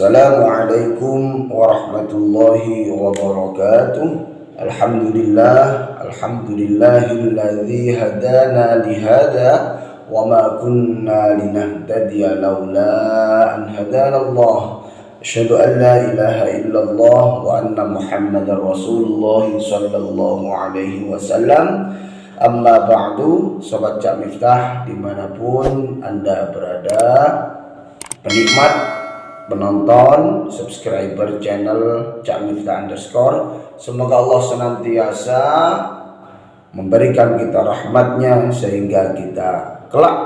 Assalamualaikum warahmatullahi wabarakatuh. Alhamdulillahilladzi hadana lihada wa ma kunna linahtadiya laula an hadanallah. Asyhadu an la ilaha illallah wa anna Muhammadar Rasulullah sallallahu alaihi wasallam. Amma ba'du, sobat Cak Miftah dimanapun Anda berada, penikmat, penonton, subscriber channel Cak Miftah _ semoga Allah senantiasa memberikan kita rahmatnya sehingga kita kelak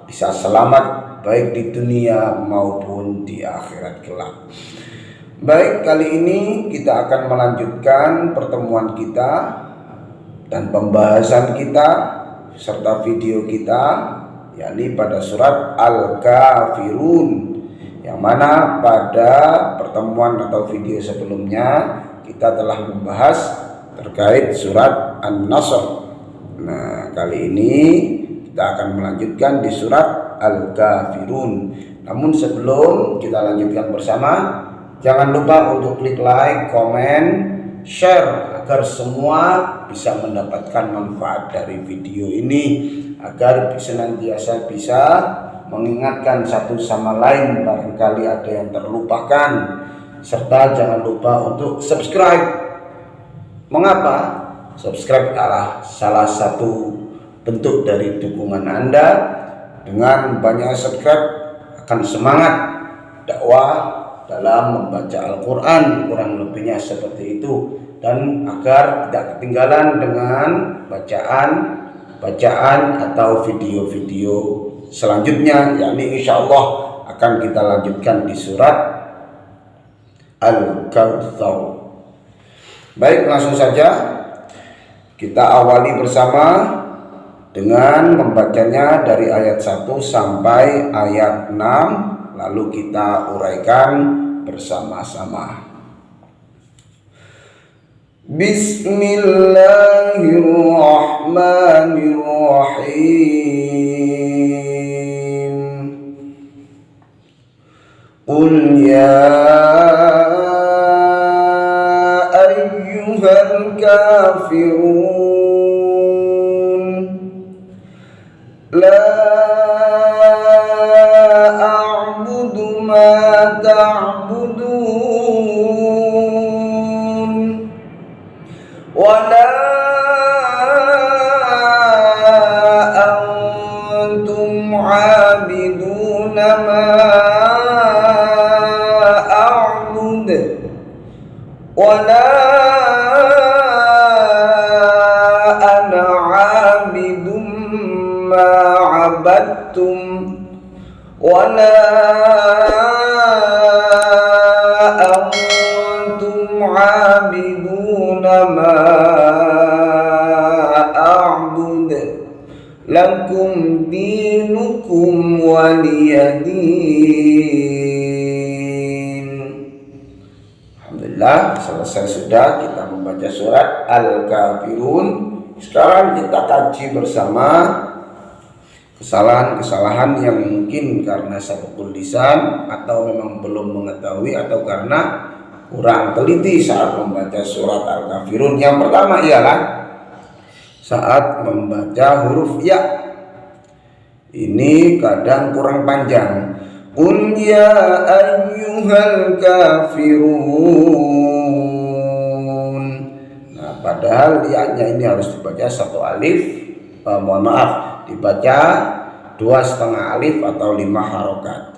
bisa selamat baik di dunia maupun di akhirat kelak. Baik, kali ini kita akan melanjutkan pertemuan kita dan pembahasan kita serta video kita, yakni pada surat Al-Kafirun, yang mana pada pertemuan atau video sebelumnya kita telah membahas terkait surat An-Nasr. Nah, kali ini kita akan melanjutkan di surat Al-Kafirun. Namun sebelum kita lanjutkan bersama, jangan lupa untuk klik like, komen, share agar semua bisa mendapatkan manfaat dari video ini, agar senantiasa bisa mengingatkan satu sama lain barangkali ada yang terlupakan, serta jangan lupa untuk subscribe. Mengapa? Subscribe adalah salah satu bentuk dari dukungan Anda. Dengan banyak subscribe akan semangat dakwah dalam membaca Al-Quran, kurang lebihnya seperti itu, dan agar tidak ketinggalan dengan bacaan atau video-video selanjutnya, yakni insya Allah akan kita lanjutkan di surat Al-Kautsar. Baik, langsung saja kita awali bersama dengan membacanya dari ayat 1 sampai ayat 6, lalu kita uraikan bersama-sama. Bismillahirrahmanirrahim. Qul ya ayyuhal kafirun la a'budu ma ta'budun wala antum 'abiduna ma a'bud wala ana 'abidum ma 'abadtum wala antum 'abiduna ma a'bud lakum dinukum waliyadin. Alhamdulillah, selesai sudah kita membaca surat Al-Kafirun. Sekarang kita kaji bersama kesalahan-kesalahan yang mungkin karena sabqul lisan atau memang belum mengetahui atau karena kurang teliti saat membaca surat Al-Kafirun. Yang pertama ialah saat membaca huruf ya. Ini kadang kurang panjang. Qul ya ayyuhal kafirun. Nah, padahal ya-nya ini harus dibaca satu alif, dibaca 2,5 alif atau 5 harokat.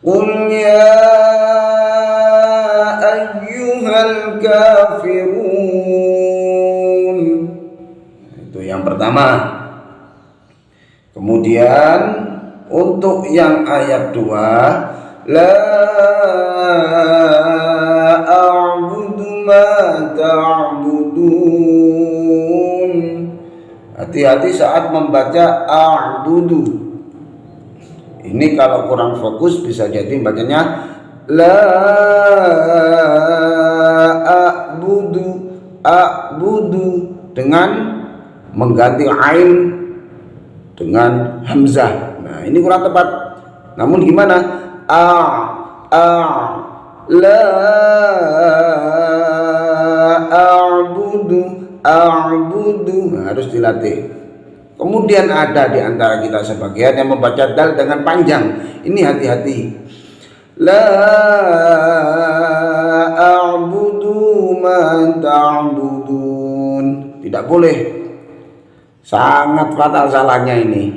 Qul ya ayyuhal kafirun. Itu yang pertama. Kemudian untuk yang ayat 2, la a'budu ma ta'budun. Hati-hati saat membaca a'budu. Ini kalau kurang fokus bisa jadi bacanya la a'budu dengan mengganti ain dengan hamzah. Nah, ini kurang tepat. Namun gimana? la a'budu. Nah, harus dilatih. Kemudian ada di antara kita sebagian yang membaca dal dengan panjang. Ini hati-hati. La a'budu ma ta'budun. Tidak boleh. Sangat fatal salahnya ini.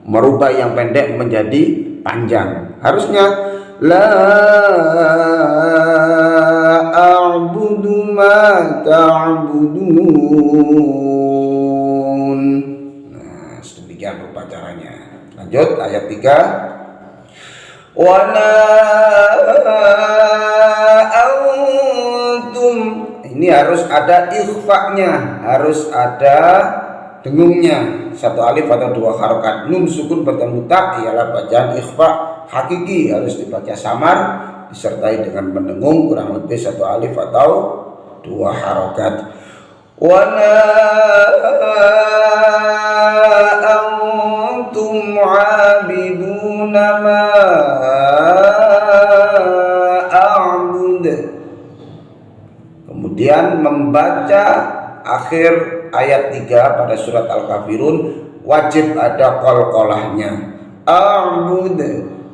Merubah yang pendek menjadi panjang. Harusnya la a'budu ma ta'budun. Nah, sedemikian rupa caranya. Lanjut ayat 3. Wala antum. Ini harus ada ikhfa'nya, harus ada dengungnya. Satu alif atau dua harokat. Nun sukun bertemu tak ialah bacaan ikhfa hakiki, harus dibaca samar disertai dengan pendengung kurang lebih satu alif atau dua harokat. Wala antum abiduna ma a'bud. Kemudian membaca akhir ayat 3 pada surat Al-Kafirun wajib ada qalqalahnya. A'bud,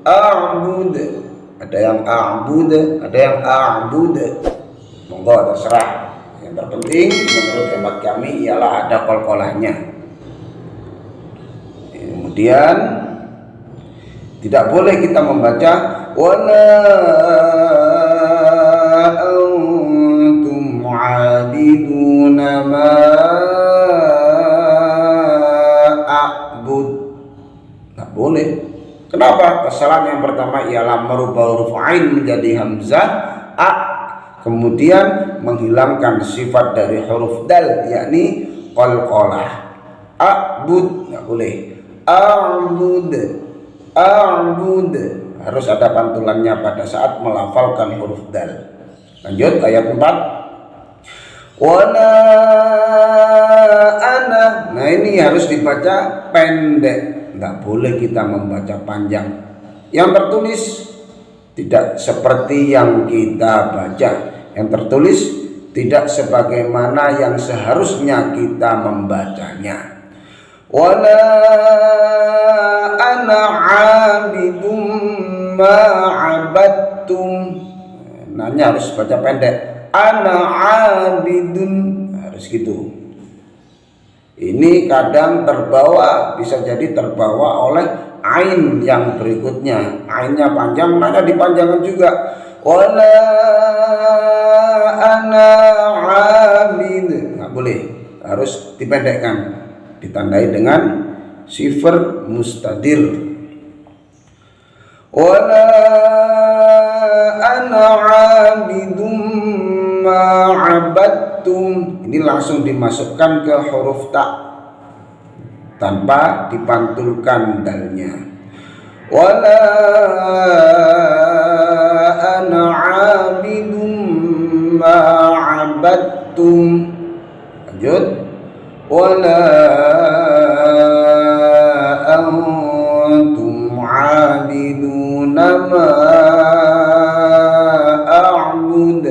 a'bud. Ada yang a'bud, ada yang a'bud. Monggo terserah. Yang terpenting menurut hemat kami ialah ada qalqalahnya. Kemudian tidak boleh kita membaca wala antum mu'abiduna ma a'bud. Tidak boleh. Kenapa? Kesalahan yang pertama ialah merubah huruf ain menjadi hamzah a, kemudian menghilangkan sifat dari huruf dal yakni qalqalah. A'bud tidak boleh. A'bud, a'bud, harus ada pantulannya pada saat melafalkan huruf dal. Lanjut ayat 4. Wala ana. Nah, ini harus dibaca pendek, nggak boleh kita membaca panjang. Yang tertulis tidak seperti yang kita baca. Yang tertulis tidak sebagaimana yang seharusnya kita membacanya. Wala ana 'abidum ma 'abadtum. Nanya harus baca pendek. Ana 'abidun, harus gitu. Ini kadang terbawa, bisa jadi terbawa oleh ain yang berikutnya. Ainnya panjang, nanya dipanjangkan juga. Wala ana 'abid. Nggak boleh, harus dipendekkan. Ditandai dengan sifar mustadir. Wala ana 'abidum ma 'abadtum. Ini langsung dimasukkan ke huruf ta tanpa dipantulkan dalnya. Wala ana 'abidum ma 'abadtum. Lanjut. Wala antum 'abiduna ma a'bud.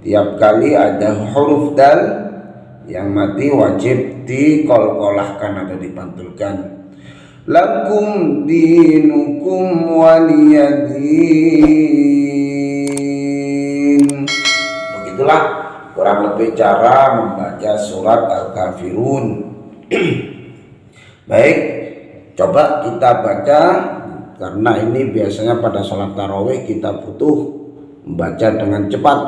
Tiap kali ada huruf dal yang mati wajib dikolkolahkan atau dipantulkan. Lakum dinukum waliyadin. Begitulah kurang lebih cara membaca surat Al-Kafirun. Baik, coba kita baca, karena ini biasanya pada sholat tarawih kita butuh membaca dengan cepat.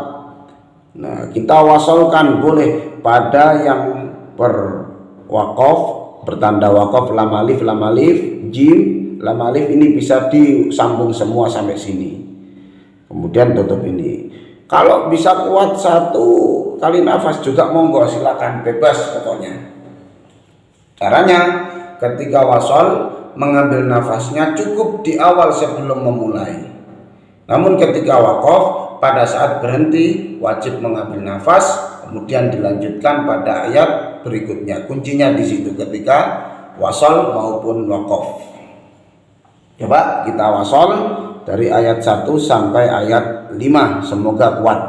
Nah, kita wasolkan boleh pada yang berwaqaf, bertanda waqaf, lam alif, jim, lam alif ini bisa disambung semua sampai sini. Kemudian tutup ini. Kalau bisa kuat satu kali nafas juga monggo, silakan, bebas pokoknya. Caranya ketika wasol mengambil nafasnya cukup di awal sebelum memulai. Namun ketika waqaf pada saat berhenti wajib mengambil nafas, kemudian dilanjutkan pada ayat berikutnya. Kuncinya di situ ketika wasol maupun waqaf. Coba kita wasol dari ayat 1 sampai ayat 5. Semoga kuat.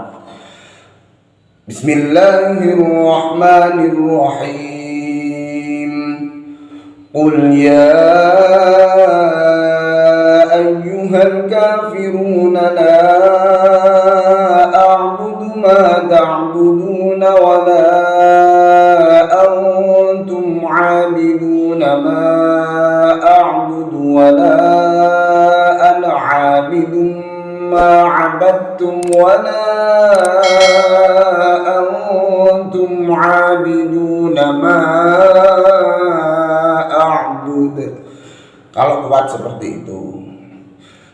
Bismillahirrahmanirrahim. Qul ya ayyuhal kafirun la a'budu ma ta'buduna wa la antum 'abiduna ma a'budu wa la ana 'abidun ma 'abadtum wa la antum 'abiduna ma a'bud. Kalau kuat seperti itu,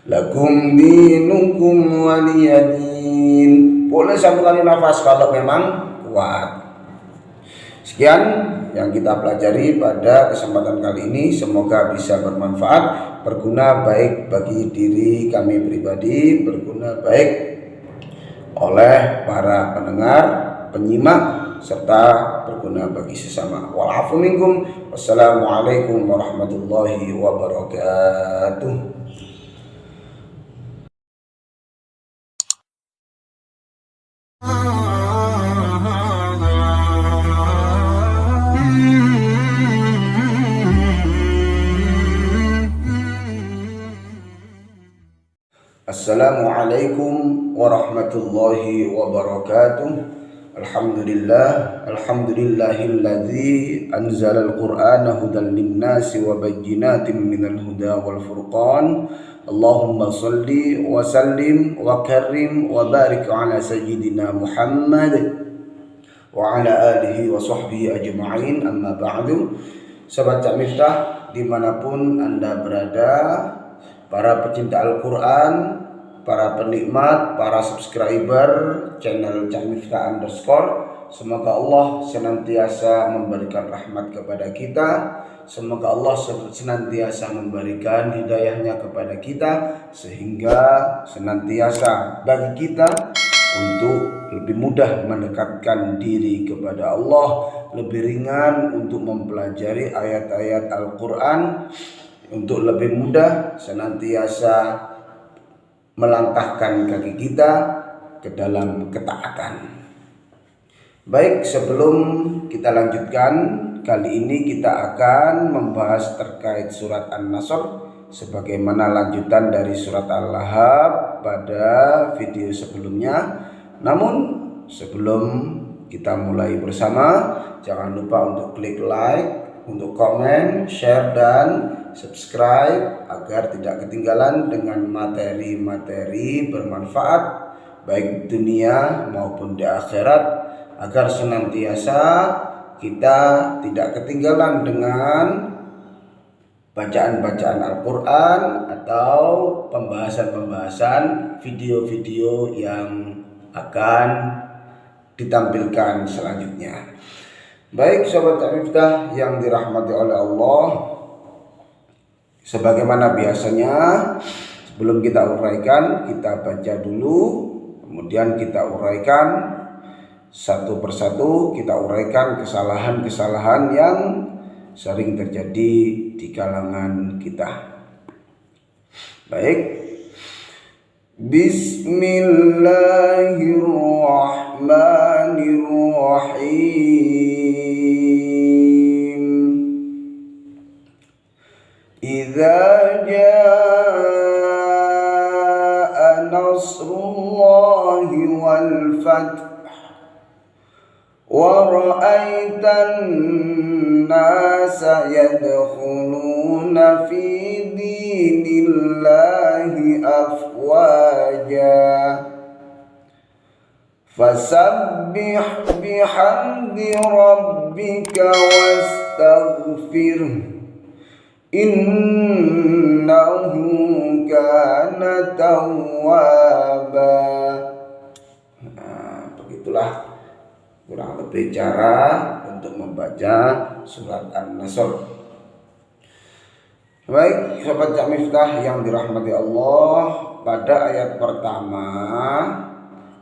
lakum dinukum waliyadin. Boleh satu kali nafas kalau memang kuat. Sekian yang kita pelajari pada kesempatan kali ini, semoga bisa bermanfaat, berguna baik bagi diri kami pribadi, berguna baik oleh para pendengar, penyimak, serta berguna bagi sesama. Wa'afu minkum. Wassalamualaikum warahmatullahi wabarakatuh. Assalamualaikum warahmatullahi wabarakatuh. Alhamdulillahilladzi anzalal qur'ana hudan linnasi wa bayyinatin minal huda wal furqan. Allahumma salli wa sallim wa karrim wa barik ala sayyidina Muhammad wa ala alihi wa sahbihi ajma'in. Amma ba'du. Sahabat Cak Miftah dimanapun Anda berada, para pecinta Al-Quran, para penikmat, para subscriber channel Cak Miftah _ semoga Allah senantiasa memberikan rahmat kepada kita, semoga Allah senantiasa memberikan hidayahnya kepada kita, sehingga senantiasa bagi kita untuk lebih mudah mendekatkan diri kepada Allah, lebih ringan untuk mempelajari ayat-ayat Al-Quran, untuk lebih mudah senantiasa melangkahkan kaki kita ke dalam ketaatan. Baik, sebelum kita lanjutkan, kali ini kita akan membahas terkait surat An-Nasr sebagaimana lanjutan dari surat Al-Lahab pada video sebelumnya. Namun sebelum kita mulai bersama, jangan lupa untuk klik like, untuk komen, share, dan subscribe agar tidak ketinggalan dengan materi-materi bermanfaat baik dunia maupun di akhirat, agar senantiasa kita tidak ketinggalan dengan bacaan-bacaan Al-Quran atau pembahasan-pembahasan video-video yang akan ditampilkan selanjutnya. Baik sahabat Cak Miftah yang dirahmati oleh Allah, sebagaimana biasanya sebelum kita uraikan, kita baca dulu, kemudian kita uraikan satu persatu, kita uraikan kesalahan-kesalahan yang sering terjadi di kalangan kita. Baik. Bismillahirrahmanirrahim. Idza jaa nasrullahi wal fath wa ra'aitan nasa yadkhuluna fi dinillahi afwaja fasabbih bihamdi rabbika wastaghfir innahu kana tawwaba. Begitulah kurang lebih cara untuk membaca surat An-Nasr. Baik, sahabat Cak Miftah yang dirahmati Allah, pada ayat pertama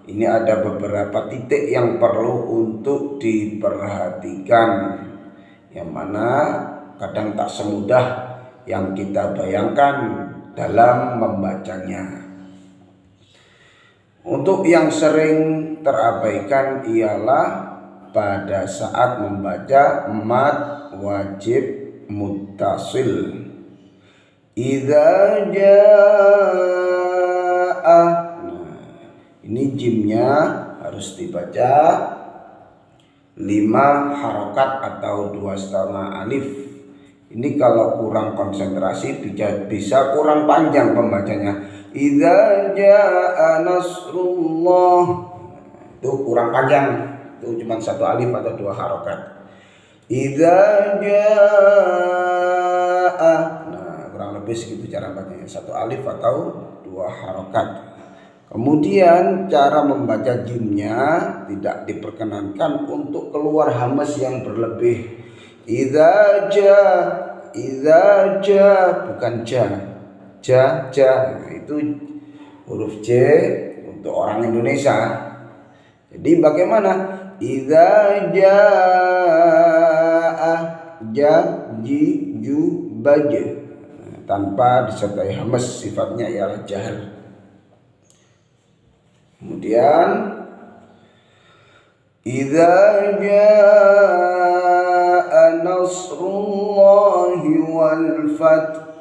ini ada beberapa titik yang perlu untuk diperhatikan, yang mana kadang tak semudah yang kita bayangkan dalam membacanya. Untuk yang sering terabaikan ialah pada saat membaca mad wajib muttasil. Idza jaa. Nah, ini jimnya harus dibaca 5 harokat atau 2,5 alif. Ini kalau kurang konsentrasi bisa kurang panjang pembacanya. Idza jaa nasrullah. Itu kurang panjang. Itu cuma 1 alif atau 2 harokat. Idza jaa. Nah, kurang lebih segitu cara bacanya, 1 alif atau 2 harokat. Kemudian cara membaca jimnya tidak diperkenankan untuk keluar hamas yang berlebih. Idza ja, bukan ja. Ja. Nah, itu huruf J untuk orang Indonesia. Jadi bagaimana? Idza jaa, ja, ji, ju, baj. Tanpa disertai hamas, sifatnya ialah jahar. Kemudian idza jaa nasrullahi wal fath.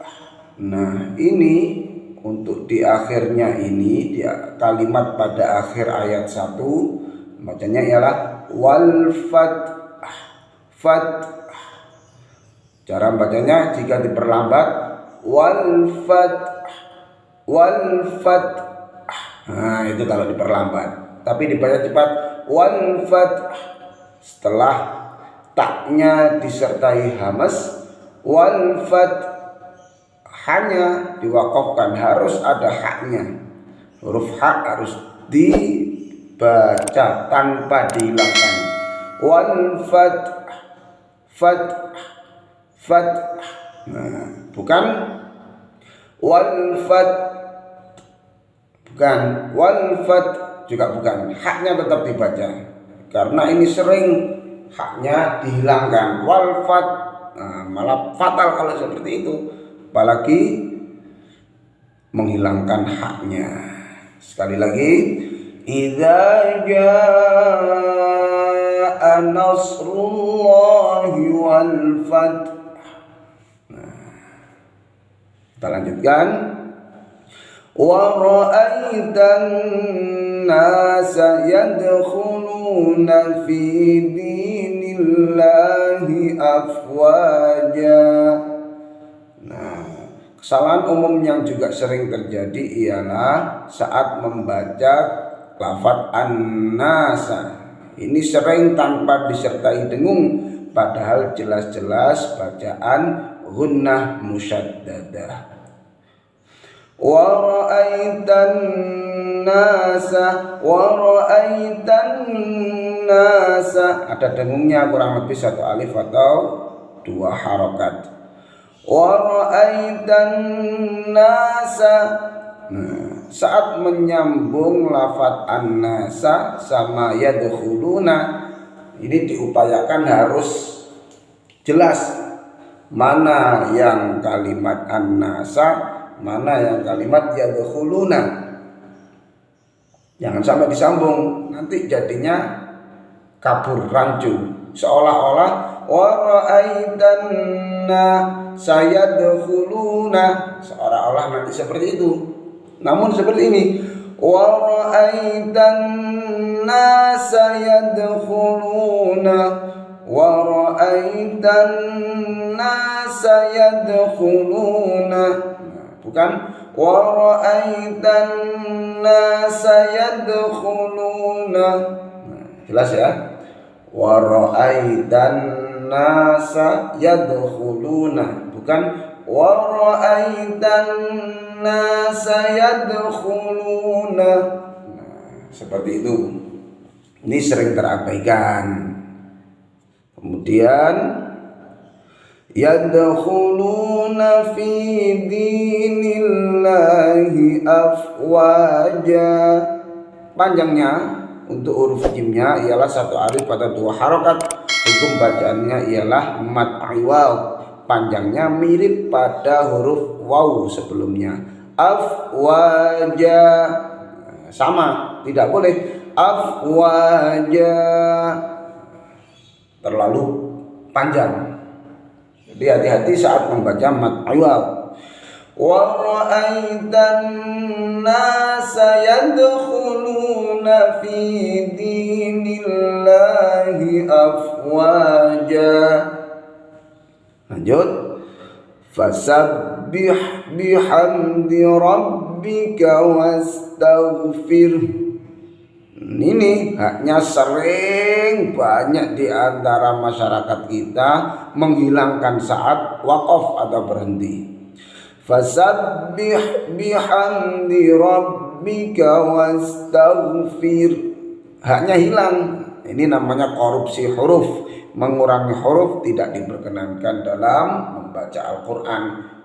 Nah, ini untuk di akhirnya ini, di kalimat pada akhir ayat 1 bacanya ialah wal fath. Cara bacanya jika diperlambat wal fath. Nah, itu kalau diperlambat. Tapi dibaca cepat wal fath. Setelah taknya disertai hamas, wal fath hanya diwakafkan, harus ada haknya. Huruf hak harus dibaca tanpa dihilangkan. Wal fath. Nah, bukan wal fath. Bukan wal fath, juga bukan, haknya tetap dibaca karena ini sering haknya dihilangkan wal fath. Nah, malah fatal kalau seperti itu, apalagi menghilangkan haknya. Sekali lagi, idza jaa nasrullahi wal fath. Nah, kita lanjutkan. Wa ra'aitan nasa yadkhuluna fi dinillahi afwaja. Nah, kesalahan umum yang juga sering terjadi ialah saat membaca lafaz an-nasa. Ini sering tanpa disertai dengung, padahal jelas-jelas bacaan gunnah musyaddadah. Wa ra'aitan nasa, ada dengungnya kurang lebih 1 alif atau 2 harokat. Wa ra'aitan nasa. Nah, saat menyambung lafaz an-nasa sama yadkhuluna, ini diupayakan harus jelas mana yang kalimat an-nasa, mana yang kalimat yadkhuluna. Jangan sampai disambung, nanti jadinya kabur rancu, seolah-olah wa ra'aitanna sayadkhuluna, seolah-olah nanti seperti itu. Namun seperti ini, wa ra'aitanna sayadkhuluna, wa ra'aitanna sayadkhuluna. Bukan wa ra'aitan nasa yadkhuluna. Jelas ya? Wa ra'aitan nasa yadkhuluna, bukan wa ra'aitan nasa yadkhuluna. Nah, seperti itu. Ini sering terabaikan. Kemudian yadkhuluna fi dinillahi afwaja. Panjangnya untuk huruf jimnya ialah 1 alif atau 2 harokat. Hukum bacaannya ialah mad iwad. Panjangnya mirip pada huruf waw sebelumnya. Afwaja, sama, tidak boleh afwaja, terlalu panjang. Jadi hati-hati saat membaca mad awal. Wa ra'aitan nasa yadkhuluna fi dinillahi afwaja. Lanjut. Fasabbih bihamdi rabbika wastaghfir. Ini haknya sering banyak di antara masyarakat kita menghilangkan saat wakaf atau berhenti. Fasabbih bihamdi rabbika wastaghfir. Haknya hilang. Ini namanya korupsi huruf. Mengurangi huruf tidak diperkenankan dalam membaca Al-Quran.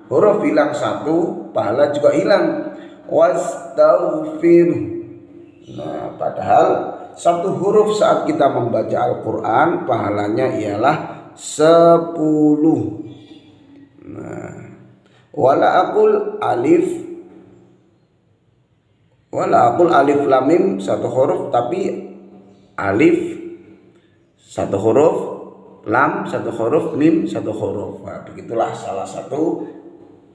Huruf hilang satu, pahala juga hilang. Wastaghfir. Nah, padahal satu huruf saat kita membaca Al-Quran pahalanya ialah 10. Nah, wala aqul alif lam mim satu huruf, tapi alif satu huruf, lam satu huruf, mim satu huruf. Nah, begitulah salah satu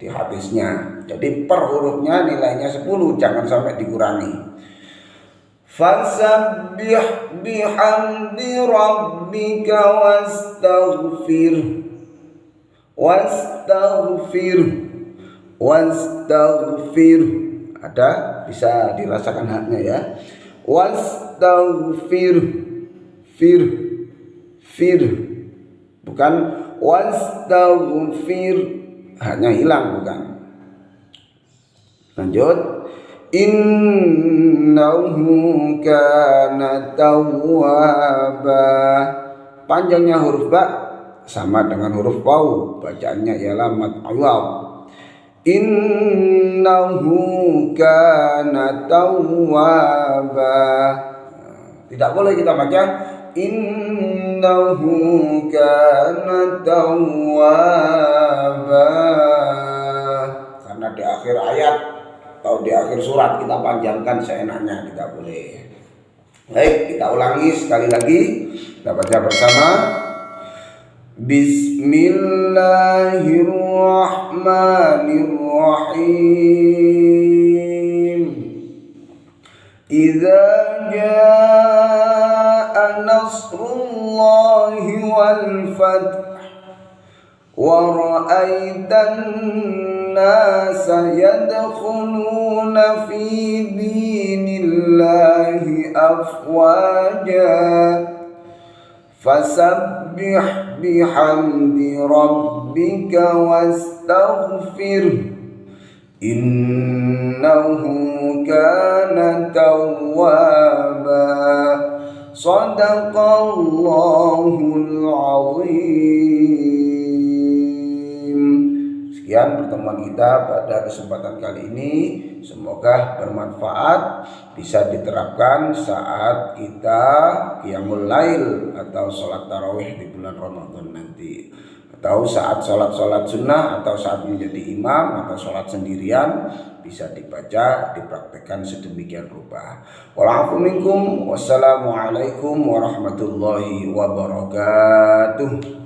di hadisnya. Jadi per hurufnya nilainya 10, jangan sampai dikurangi. Fasabbih bihamdi rabbika wastaghfir. Ada, bisa dirasakan haknya ya. Wastaghfir, fir, bukan wastaghfir, haknya hilang, bukan. Lanjut. Innahu kana tawwaba. Panjangnya huruf ba sama dengan huruf waw, bacaannya ialah mad awal. Innahu kana tawwaba. Tidak boleh kita baca innahu kana tawwaba, karena di akhir ayat atau di akhir surat kita panjangkan seenaknya, tidak boleh. Baik, kita ulangi sekali lagi. Kita baca bersama. Bismillahirrahmanirrahim. Idza jaa nasrullahi wal fath wa ra'aitan nasa yadkhuluna fi dinillahi afwaja fasabbih bihamdi rabbika wastaghfir innahu kana tawwaba. Shadaqallahul azim. Sekian pertemuan kita pada kesempatan kali ini. Semoga bermanfaat, bisa diterapkan saat kita qiyamul lail atau sholat tarawih di bulan Ramadan nanti, atau saat sholat sunnah, atau saat menjadi imam atau sholat sendirian, bisa dibaca, dipraktekkan sedemikian rupa. Wa'alaikum minkum, wassalamualaikum warahmatullahi wabarakatuh.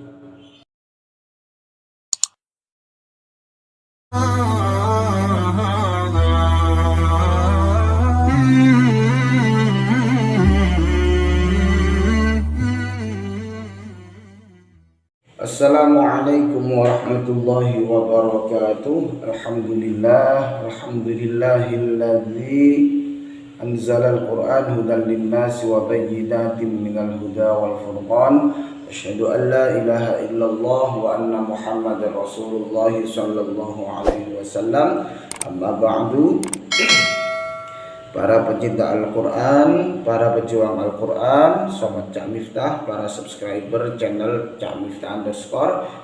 Assalamualaikum warahmatullahi wabarakatuh. Alhamdulillahilladzi anzalal Qur'an hudan linnasi wa bayyinatin minal huda wal furqan. Asyhadu an la ilaha illallah wa anna Muhammadar Rasulullah sallallahu alaihi wasallam. Amma ba'du. Para pecinta Al-Quran, para pejuang Al-Quran, sobat Cak Miftah, para subscriber channel Cak Miftah _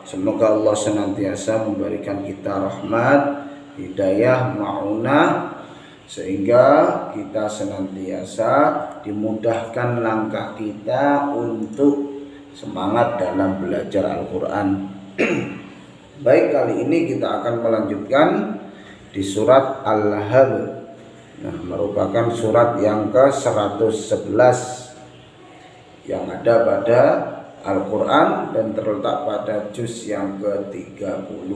semoga Allah senantiasa memberikan kita rahmat, hidayah, ma'unah, sehingga kita senantiasa dimudahkan langkah kita untuk semangat dalam belajar Al-Quran. Baik, kali ini kita akan melanjutkan di surat Al-Lahab. Nah, merupakan surat yang ke-111 yang ada pada Al-Quran dan terletak pada juz yang ke-30.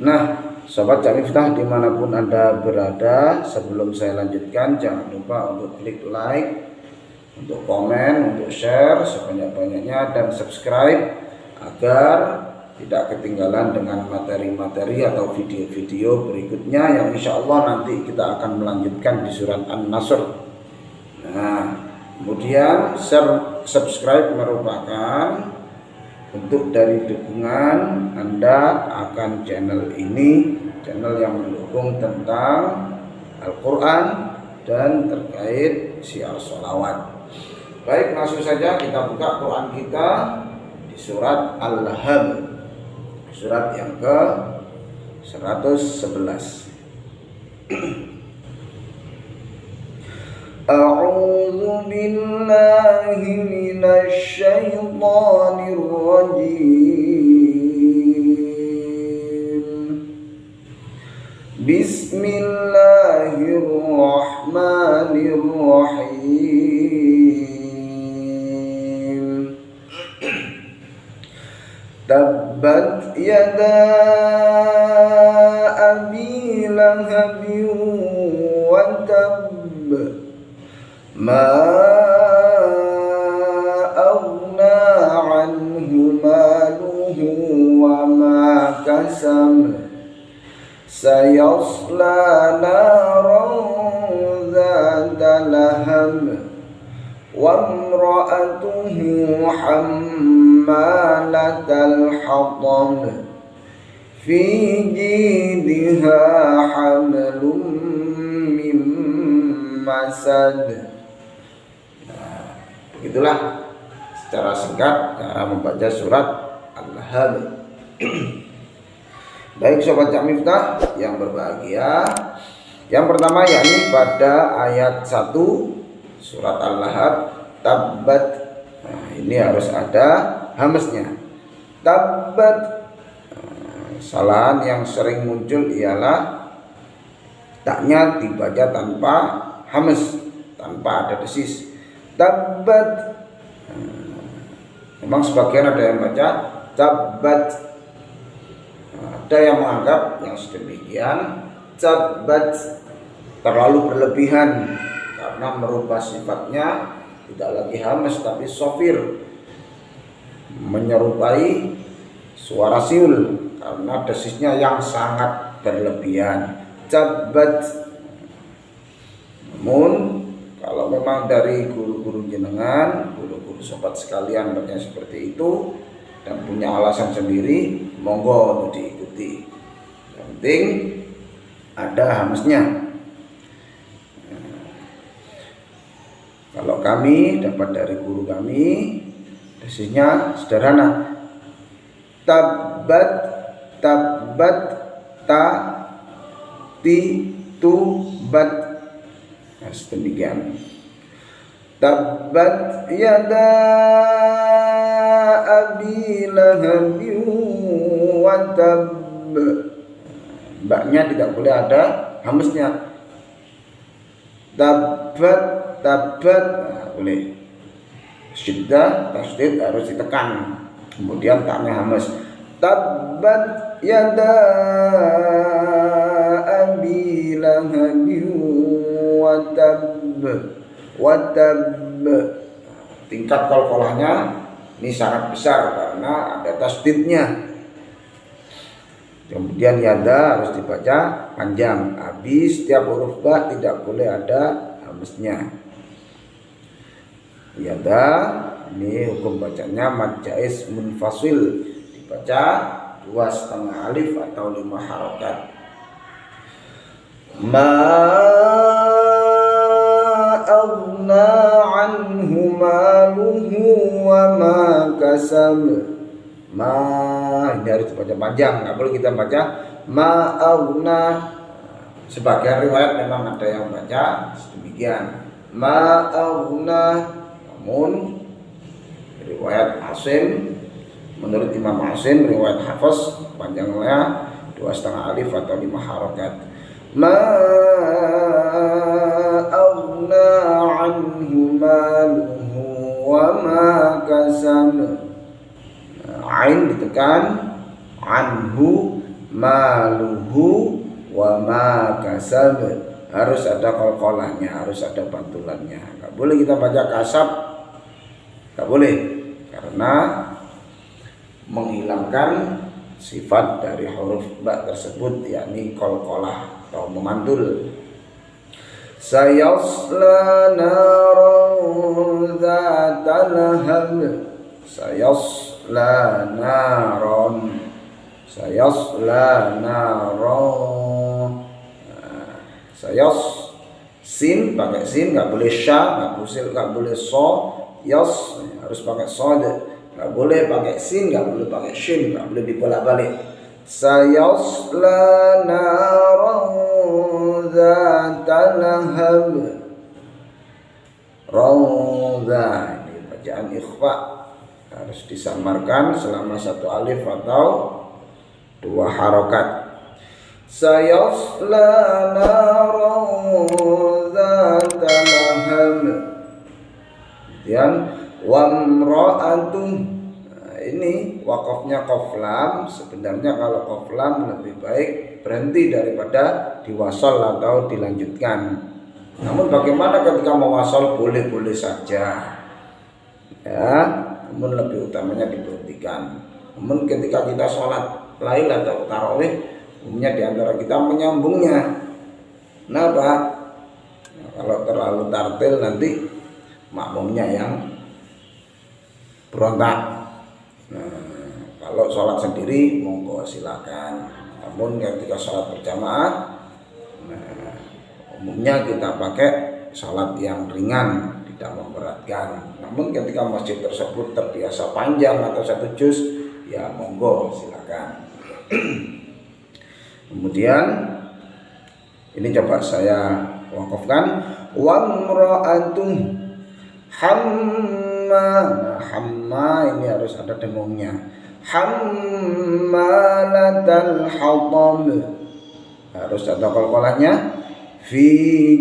Nah, Sobat Cak Miftah dimanapun Anda berada, sebelum saya lanjutkan jangan lupa untuk klik like, untuk komen, untuk share sebanyak-banyaknya, dan subscribe agar tidak ketinggalan dengan materi-materi atau video-video berikutnya yang insya Allah nanti kita akan melanjutkan di surat An-Nasr. Nah, kemudian subscribe merupakan bentuk dari dukungan Anda akan channel ini, channel yang mendukung tentang Al-Quran dan terkait syiar sholawat. Baik, langsung saja kita buka Quran kita di surat Al-Lahab, surat yang ke-111. A'udzu billahi minasy syaithanir rajim. Bismillahirrahmanirrahim. Tabbat yada abi lahabin wa tabb ma aghna anhu maluhu wa ma kasab sayasla naran zata lahab wa imra'atuhu hammalatal hatab fi jidha hablum min masad. Nah, begitulah secara singkat cara membaca surat Al-Lahab. Baik Sobat Cak Miftah yang berbahagia, yang pertama yakni pada ayat 1 surat Al-Lahab, tabbat. Nah, ini harus ada hamznya. Tabbat. Kesalahan yang sering muncul ialah taknya dibaca tanpa hamz, tanpa ada desis. Tabbat. Memang sebagian ada yang baca tabbat. Ada yang menganggap yang sedemikian tabbat terlalu berlebihan karena merubah sifatnya tidak lagi hamz tapi sofir, menyerupai suara siul karena desisnya yang sangat berlebihan. Tabbat. Namun kalau memang dari guru-guru jenengan, guru-guru sobat sekalian baca seperti itu dan punya alasan sendiri, monggo untuk diikuti. Yang penting ada hamznya. Kalau kami dapat dari guru kami, desisnya sederhana. Tabbat, tabbat, ta, ti, tu, bat. Nah, demikian. Tabbat yada abi lahabin wa tabb. Mbaknya tidak boleh ada hamznya. Tabbat, tabbat, nah, boleh. Syiddah, tasdid harus ditekan. Kemudian taknya hamz. Tabbat yada abi lahabin wa tabb. Watab. Tingkat qalqalahnya ini sangat besar karena ada tasdidnya. Kemudian yada harus dibaca panjang. Habis setiap huruf ba tidak boleh ada hamznya. Yada ini hukum bacanya mad jaiz munfasil, dibaca 2,5 alif atau 5 harokat. Ma aghna anhu maluhu wa ma kasab. Ma ini harus dibaca panjang, nggak boleh kita baca ma aghna. Sebagian riwayat memang ada yang baca sedemikian, ma aghna. Namun riwayat Asim Menurut Imam Asim riwayat Hafiz panjangnya 2,5 alif atau 5 harokat. Ma aghna anhu maluhu wa ma kasab. Ain ditekan, anhu maluhu wa ma kasab. Harus ada qalqalahnya, harus ada pantulannya. Enggak boleh kita baca kasab. Enggak boleh, karena menghilangkan sifat dari huruf ba tersebut, yakni qalqalah atau memantul. Sayasla naran dzatal lahab. Sayasla naran. Sayasla naran. Sayas sin pakai sin, nggak boleh sya, nggak boleh so. Yas harus pakai sod. Nggak boleh pakai sin, nggak boleh pakai shin, nggak boleh dibolak-balik. Sayasla naran dzatal lahab. Rawza, ini bacaan ikhfa, harus disamarkan selama 1 alif atau 2 harokat. Sayasla naran dzatal lahab. Kemudian wamra'atun. Ini wakafnya qaf lam. Sebenarnya kalau qaf lam lebih baik berhenti daripada diwasal atau dilanjutkan. Namun bagaimana ketika mewasal, boleh-boleh saja ya, namun lebih utamanya diberhentikan. Namun ketika kita sholat lail atau tarawih, umumnya diantara kita menyambungnya. Kenapa? Nah, kalau terlalu tartil nanti makmumnya yang berontak. Nah, kalau sholat sendiri monggo silakan. Namun ketika sholat berjamaah, nah, umumnya kita pakai sholat yang ringan, tidak memberatkan. Namun ketika masjid tersebut terbiasa panjang atau 1 juz, ya monggo silakan. Kemudian ini coba saya wakafkan. Wamra'atun hamma. Nah, hamma ini harus ada dengungnya. Hammalatal hatab, harus ada qalqalahnya. Fi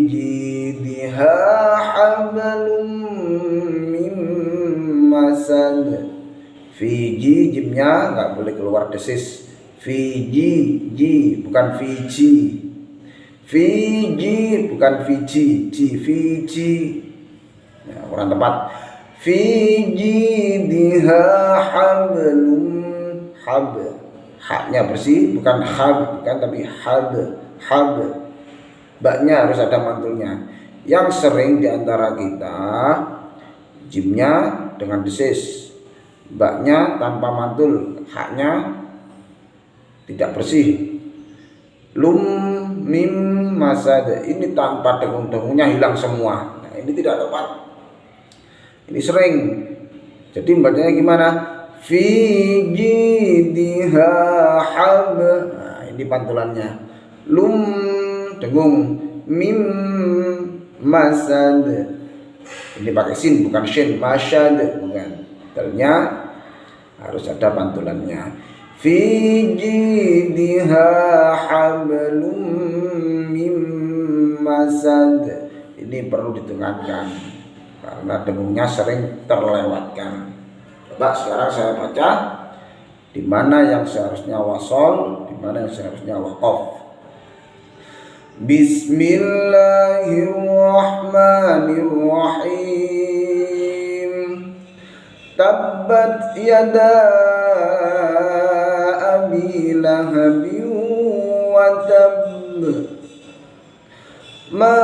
jidha hablum min masad. Fi jimnya nggak boleh keluar desis. Fiji, bukan Fiji. Fiji bukan Fiji, Fiji. Ya, kurang tepat. Fiji diha hablum. Hab, haknya bersih, bukan hab, bukan, tapi hab. Baknya harus ada mantulnya. Yang sering diantara kita jimnya dengan desis, baknya tanpa mantul, haknya tidak bersih. Lum mim masad, ini tanpa dengung-dengungnya hilang semua. Nah, ini tidak tepat. Ini sering. Jadi bacanya gimana? Fi jidha hab. Nah, ini pantulannya. Lum dengung, mim masad. Ini pakai sin bukan shin, masad bukan. Ternyata harus ada pantulannya. Fi jidha hablum mim masad. Ini perlu ditekankan karena dengungnya sering terlewatkan. Coba sekarang saya baca di mana yang seharusnya wasol, di mana yang seharusnya waqaf. Bismillahirrahmanirrahim. Tabbat yada abi lahabin wa tabb. Ma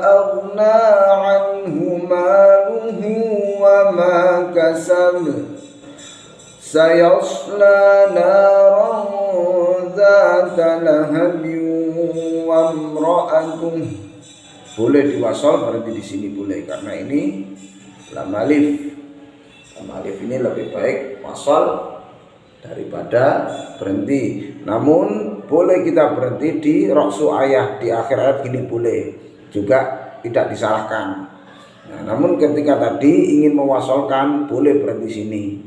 aghna anhu maluhu wa ma kasab. Sayasla naran dzatal lahabin wa imra'atuh. Boleh diwasal, berhenti di sini boleh, karena ini lam alif. Lam alif ini lebih baik wasal daripada berhenti. Namun boleh kita berhenti di roksu ayah, di akhir ayat gini boleh, juga tidak disalahkan. Nah, namun ketika tadi ingin mewasolkan boleh berhenti sini.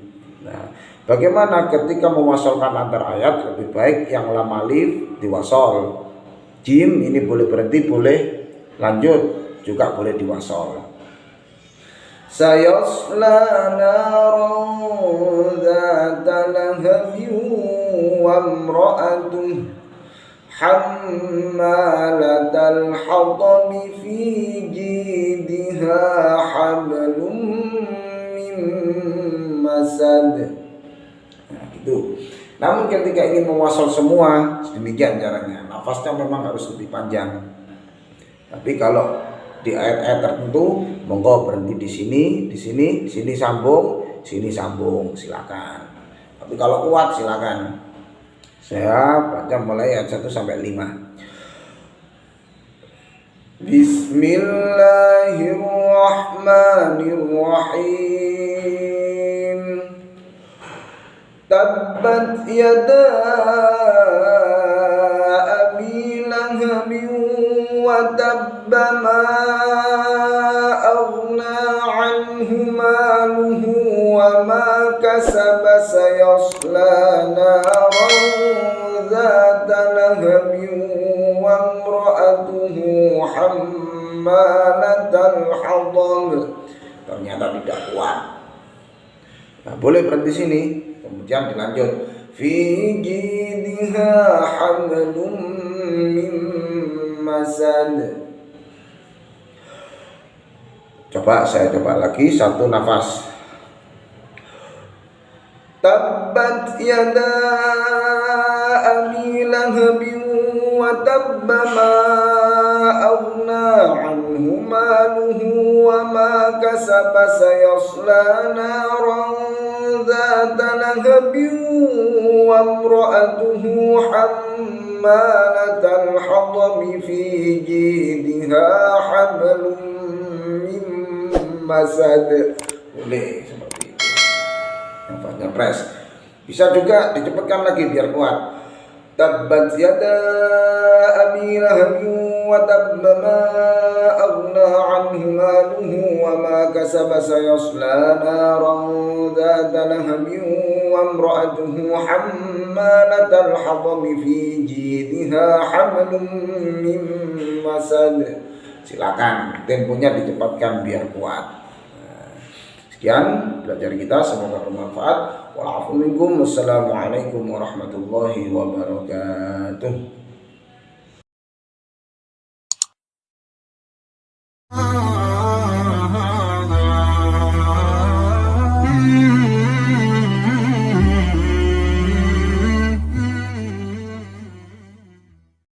Nah, bagaimana ketika mewasolkan antar ayat? Lebih baik yang lam alif diwasol. Jim ini boleh berhenti, boleh lanjut, juga boleh diwasol. Sayasla naran dzata lahabin wa imra'atuh hammalatal hatab fi jidha hablum min masad. Nah, gitu. Namun ketika ingin mewasol semua, demikian caranya. Nafasnya memang harus lebih panjang. Tapi kalau di ayat-ayat tertentu, monggo berhenti di sini, di sini, di sini sambung, silakan. Tapi kalau kuat silakan. Saya baca mulai ayat 1 sampai 5. Bismillahirrahmanirrahim. Tabbat yada abi lahabin wa tabba ma aghna anhu maluhu wa ma kasaba sayasla naran dzata lahabin wa imra'atuhu hammalatal hatab. Ternyata tidak kuat. Nah, boleh berhenti sini. Kemudian dilanjut fi jidha hablum min masad. Saya coba lagi satu nafas. Tabbat yada abi lahabin wa tabba ma aghna anhu maluhu wa ma kasaba sayasla naran dzata lahabin wa imra'atuhu hammalatal hatab fi jidha hablum min masad. Boleh seperti itu. Nafasnya press. Bisa juga dicepatkan lagi biar kuat. Tabbat yada abi lahabin wa tabba ma aghna anhu maluhu wa ma kasaba sayasla naran dzata lahabin wa imra'atuhu hammalatal hatab fi jidha hablum min masad. Silakan temponya dicepatkan biar kuat. Sekian belajar kita, semoga bermanfaat. Wa'afu minkum. Wassalamualaikum warahmatullahi wabarakatuh.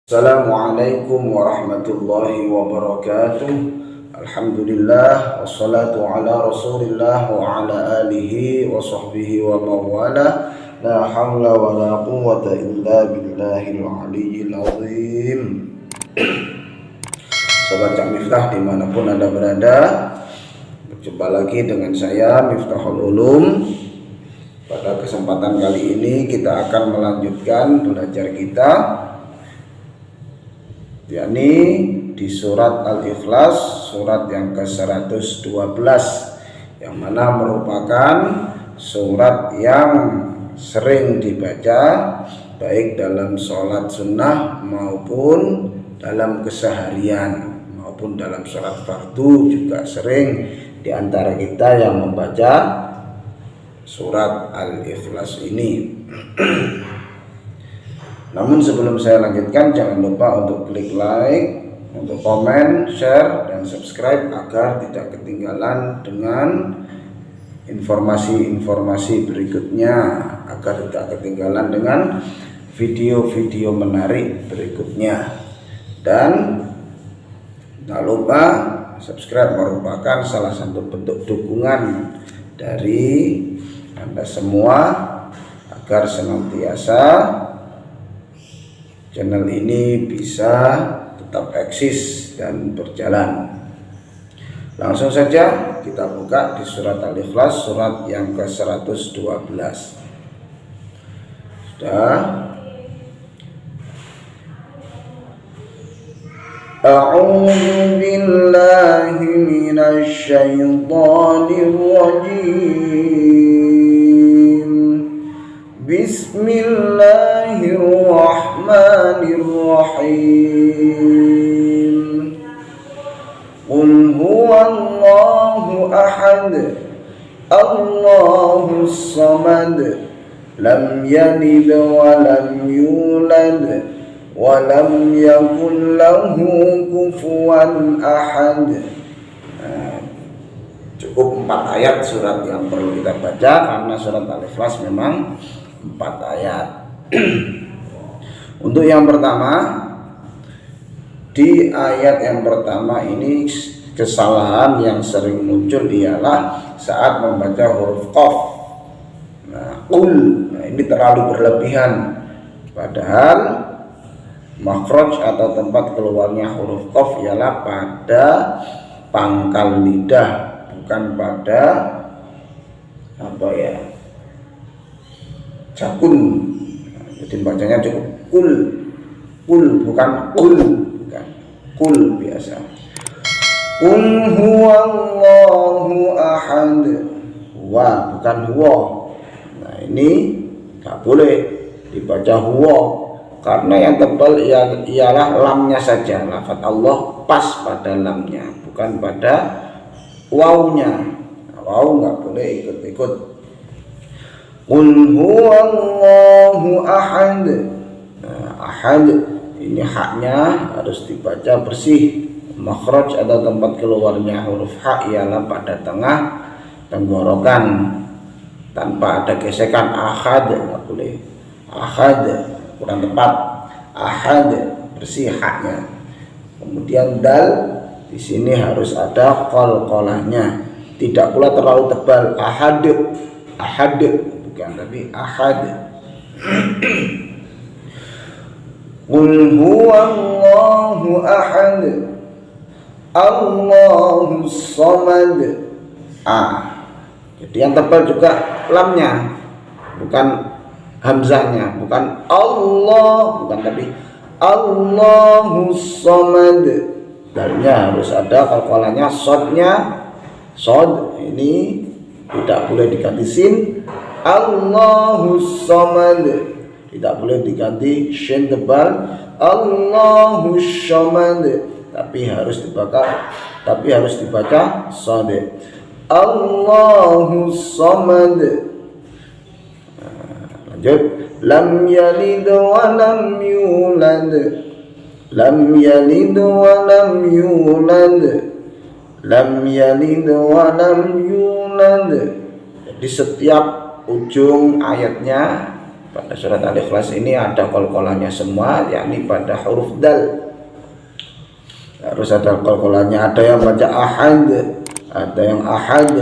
Assalamualaikum warahmatullahi wabarakatuh. Alhamdulillah wassalatu ala rasulillah wa ala alihi wa sahbihi wa mawala. La hawla wa la quwwata illa billahil aliyyil azim. Sobat Cak Miftah dimanapun Anda berada, berjumpa lagi dengan saya Miftahul Ulum. Pada kesempatan kali ini kita akan melanjutkan belajar kita, yakni di surat Al-Ikhlas, surat yang ke-112, yang mana merupakan surat yang sering dibaca baik dalam sholat sunnah maupun dalam keseharian, maupun dalam sholat fardu juga sering di antara kita yang membaca surat Al-Ikhlas ini. Namun sebelum saya lanjutkan, jangan lupa untuk klik like, untuk komen, share, dan subscribe agar tidak ketinggalan dengan informasi-informasi berikutnya, agar tidak ketinggalan dengan video-video menarik berikutnya. Dan jangan lupa subscribe merupakan salah satu bentuk dukungan dari Anda semua agar senantiasa channel ini bisa tetap eksis dan berjalan. Langsung saja kita buka di surat Al-Ikhlas, surat yang ke-112. Sudah. A'udzu billahi minasy syaithanir rajim. Bismillahirrahmanirrahim. Qul huwallahu ahad, Allahus samad, lam yalid wa lam yulad wa lam yakul lahu kufuwan ahad. Cukup 4 ayat surat yang perlu kita baca, karena surat Al-Ikhlas memang 4 ayat. Untuk yang pertama, di ayat yang pertama ini kesalahan yang sering muncul ialah saat membaca huruf qaf. Ini terlalu berlebihan, padahal makhraj atau tempat keluarnya huruf qaf ialah pada pangkal lidah, bukan pada jakun. Jadi bacanya cukup kul, bukan kul biasa. Qul huwallahu ahad, bukan huwa. Nah, ini nggak boleh dibaca huwa, karena yang tebal ialah lamnya saja. Lafaz Allah pas pada lamnya, bukan pada wawunya. Wawu nggak boleh ikut-ikut. Qul huwallahu ahad. Ahad ini haknya harus dibaca bersih. Makhraj atau tempat keluarnya huruf ha ialah pada tengah tenggorokan tanpa ada gesekan. Ahad nggak boleh. Ahad kurang tepat. Ahad bersih haknya. Kemudian dal di sini harus ada qalqalahnya, tidak pula terlalu tebal. Ahad bukan, tapi ahad. Qul huwallahu ahad, Allahus samad. Jadi yang tebal juga lamnya, bukan hamzahnya, bukan Allah, bukan, tapi Allahus samad. Dalnya harus ada qalqalahnya, sod ini tidak boleh diganti sin. Allahus samad tidak boleh diganti shin tebal. Allahus samad tapi harus dibaca sod. Allahus samad. Lanjut. Lam yalid wa lam yulad, lam yalid wa lam yulad, lam yalid wa lam yulad. Jadi setiap ujung ayatnya pada surat Al-Ikhlas ini ada qalqalahnya semua, yakni pada huruf dal harus ada qalqalahnya. Ada yang baca ahad, ada yang ahad,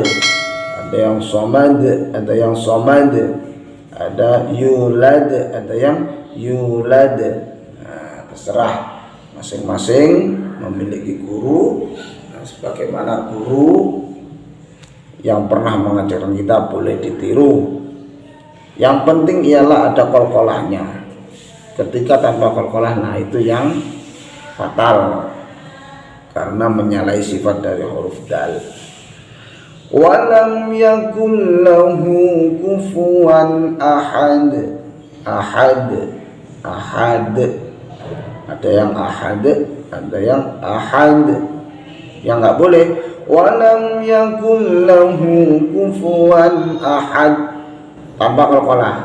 ada yang somad, ada yang somad, ada yulad, ada yang yulad. Terserah, masing-masing memiliki guru. Sebagaimana guru yang pernah mengajarkan kita boleh ditiru. Yang penting ialah ada qalqalahnya. Ketika tanpa qalqalah, nah itu yang fatal, karena menyalahi sifat dari huruf dal. Walam yakul lahu kufuwan ahad. Ahad ada yang ahad, ada yang ahad. Yang nggak boleh walam yakul lahu kufuwan ahad tanpa qalqalah,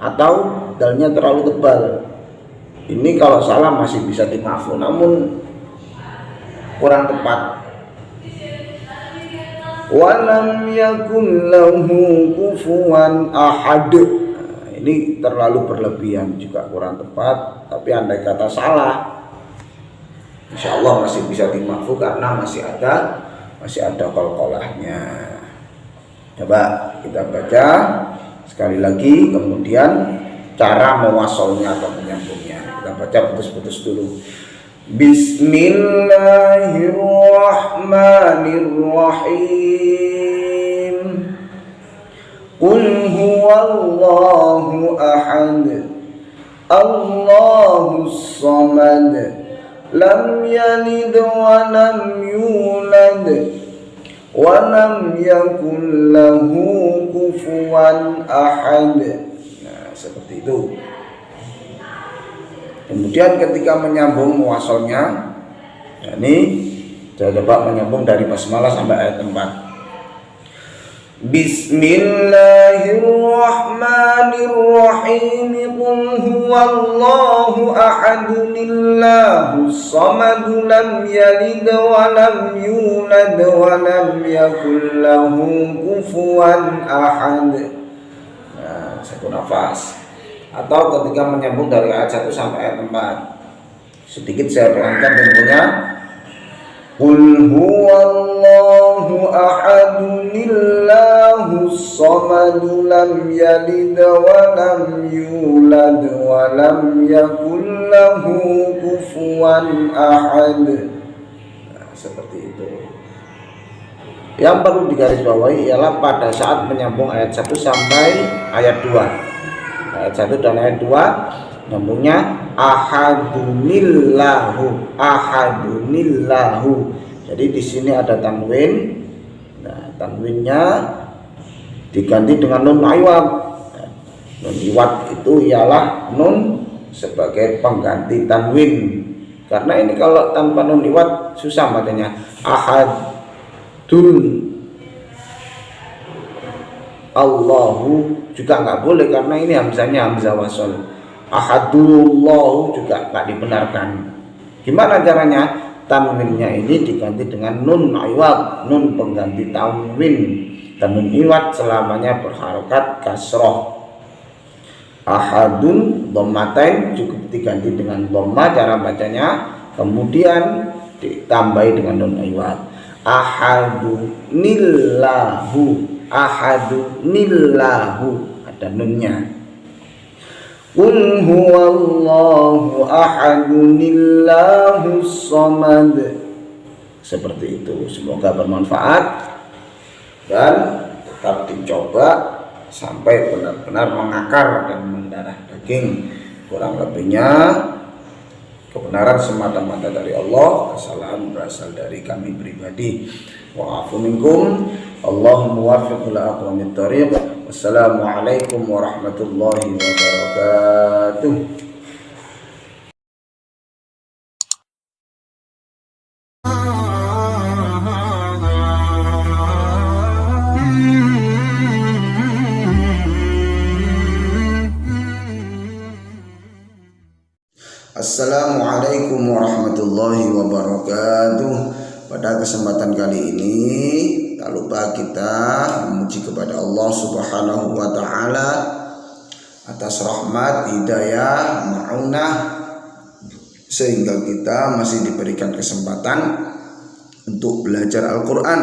atau dalnya terlalu tebal. Ini kalau salah masih bisa dimaafkan, namun kurang tepat. Walam yakul lahu kufuwan ahad, ini terlalu berlebihan, juga kurang tepat. Tapi andai kata salah, insya Allah masih bisa dimaafkan, karena masih ada qalqalahnya. Coba kita baca sekali lagi, kemudian cara mewasolnya atau menyambungnya. Kita baca putus-putus dulu. Bismillahirrahmanirrahim. Qul huwallahu ahad, Allahus samad, lam yalid wa lam yulad wa lam yakul lahu kufuwan ahad. Nah, seperti itu. Kemudian ketika menyambung muwasalnya, ini saya coba menyambung dari basmalah sampai ayat 4. Bismillahirrahmanirrahim. Qul huwallahu ahadun illahus samad lam yalid wa lam yulad wa lam yakul lahu kufuwan ahad. Nah, satu nafas. Atau ketika menyambung dari ayat 1 sampai ayat 4. Sedikit saya pelankan tentunya. Qul huwallahu ahadun illahus samad lam yalid wa lam yulad wa lam yakul lahu kufuwan ahad. Nah, seperti itu. Yang perlu digarisbawahi ialah pada saat menyambung ayat 1 sampai ayat 2. Ayat 1 dan ayat 2 nyambungnya ahadunillahu, ahadunillahu. Jadi di sini ada tanwin. Nah, tanwinnya diganti dengan nun iwad. Nah, nun iwad itu ialah nun sebagai pengganti tanwin. Karena ini kalau tanpa nun iwad susah bacanya. Ahadun Allahu juga nggak boleh karena ini hamzahnya hamzah wasol. Ahadullahu juga nggak dibenarkan. Gimana caranya? Tanwinnya ini diganti dengan nun iwad, nun pengganti tanwin. Tanwin iwad selamanya berharokat kasroh. Ahadun dhammatain cukup diganti dengan dhamma cara bacanya, kemudian ditambahi dengan nun iwad. Ahadunillahu, ahadunillahu ada nunnya. Qul huwallahu ahadunillahus samad. Seperti itu. Semoga bermanfaat dan tetap dicoba sampai benar-benar mengakar dan mendarah daging. Kurang lebihnya kebenaran semata-mata dari Allah, kesalahan berasal dari kami pribadi. Wa'afu minkum. Allahumma muwaffiq ila aqwamit thariq. Wassalamualaikum warahmatullahi wabarakatuh. Assalamualaikum warahmatullahi wabarakatuh. Pada kesempatan kali ini tak lupa kita memuji kepada Allah Subhanahu wa taala atas rahmat, hidayah, ma'unah sehingga kita masih diberikan kesempatan untuk belajar Al-Qur'an.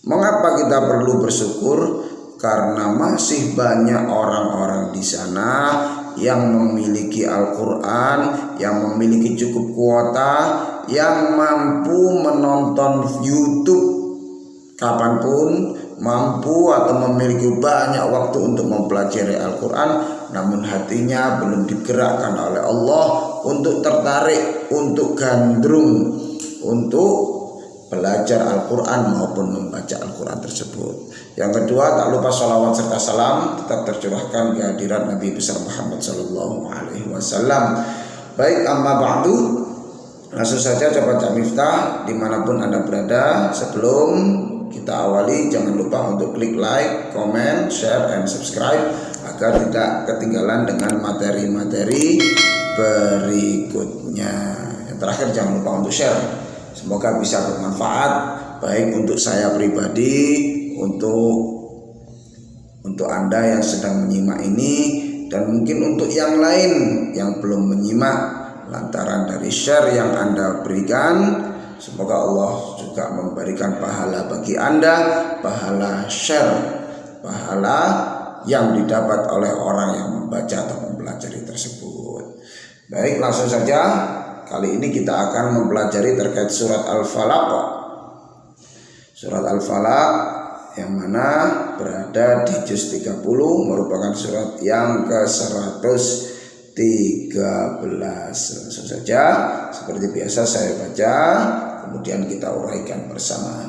Mengapa kita perlu bersyukur? Karena masih banyak orang-orang di sana yang memiliki Al-Quran, yang memiliki cukup kuota, yang mampu menonton YouTube kapanpun, mampu atau memiliki banyak waktu untuk mempelajari Al-Quran, namun hatinya belum digerakkan oleh Allah untuk tertarik, untuk gandrung, untuk belajar Al-Quran maupun membaca Al-Quran tersebut. Yang kedua, tak lupa sholawat serta salam tetap tercurahkan kehadiran Nabi besar Muhammad Sallallahu Alaihi Wasallam. Baik, amma ba'du, langsung saja coba baca miftah dimanapun Anda berada. Sebelum kita awali, jangan lupa untuk klik like, comment, share, and subscribe agar tidak ketinggalan dengan materi-materi berikutnya. Yang terakhir, jangan lupa untuk share. Semoga bisa bermanfaat baik untuk saya pribadi, untuk Anda yang sedang menyimak ini, dan mungkin untuk yang lain yang belum menyimak lantaran dari share yang Anda berikan. Semoga Allah juga memberikan pahala bagi Anda, pahala share, pahala yang didapat oleh orang yang membaca atau mempelajari tersebut. Baik, langsung saja. Kali ini kita akan mempelajari terkait surat Al-Falaq. Surat Al-Falaq yang mana berada di juz 30, merupakan surat yang ke-113. Langsung saja seperti biasa saya baca, kemudian kita uraikan bersama.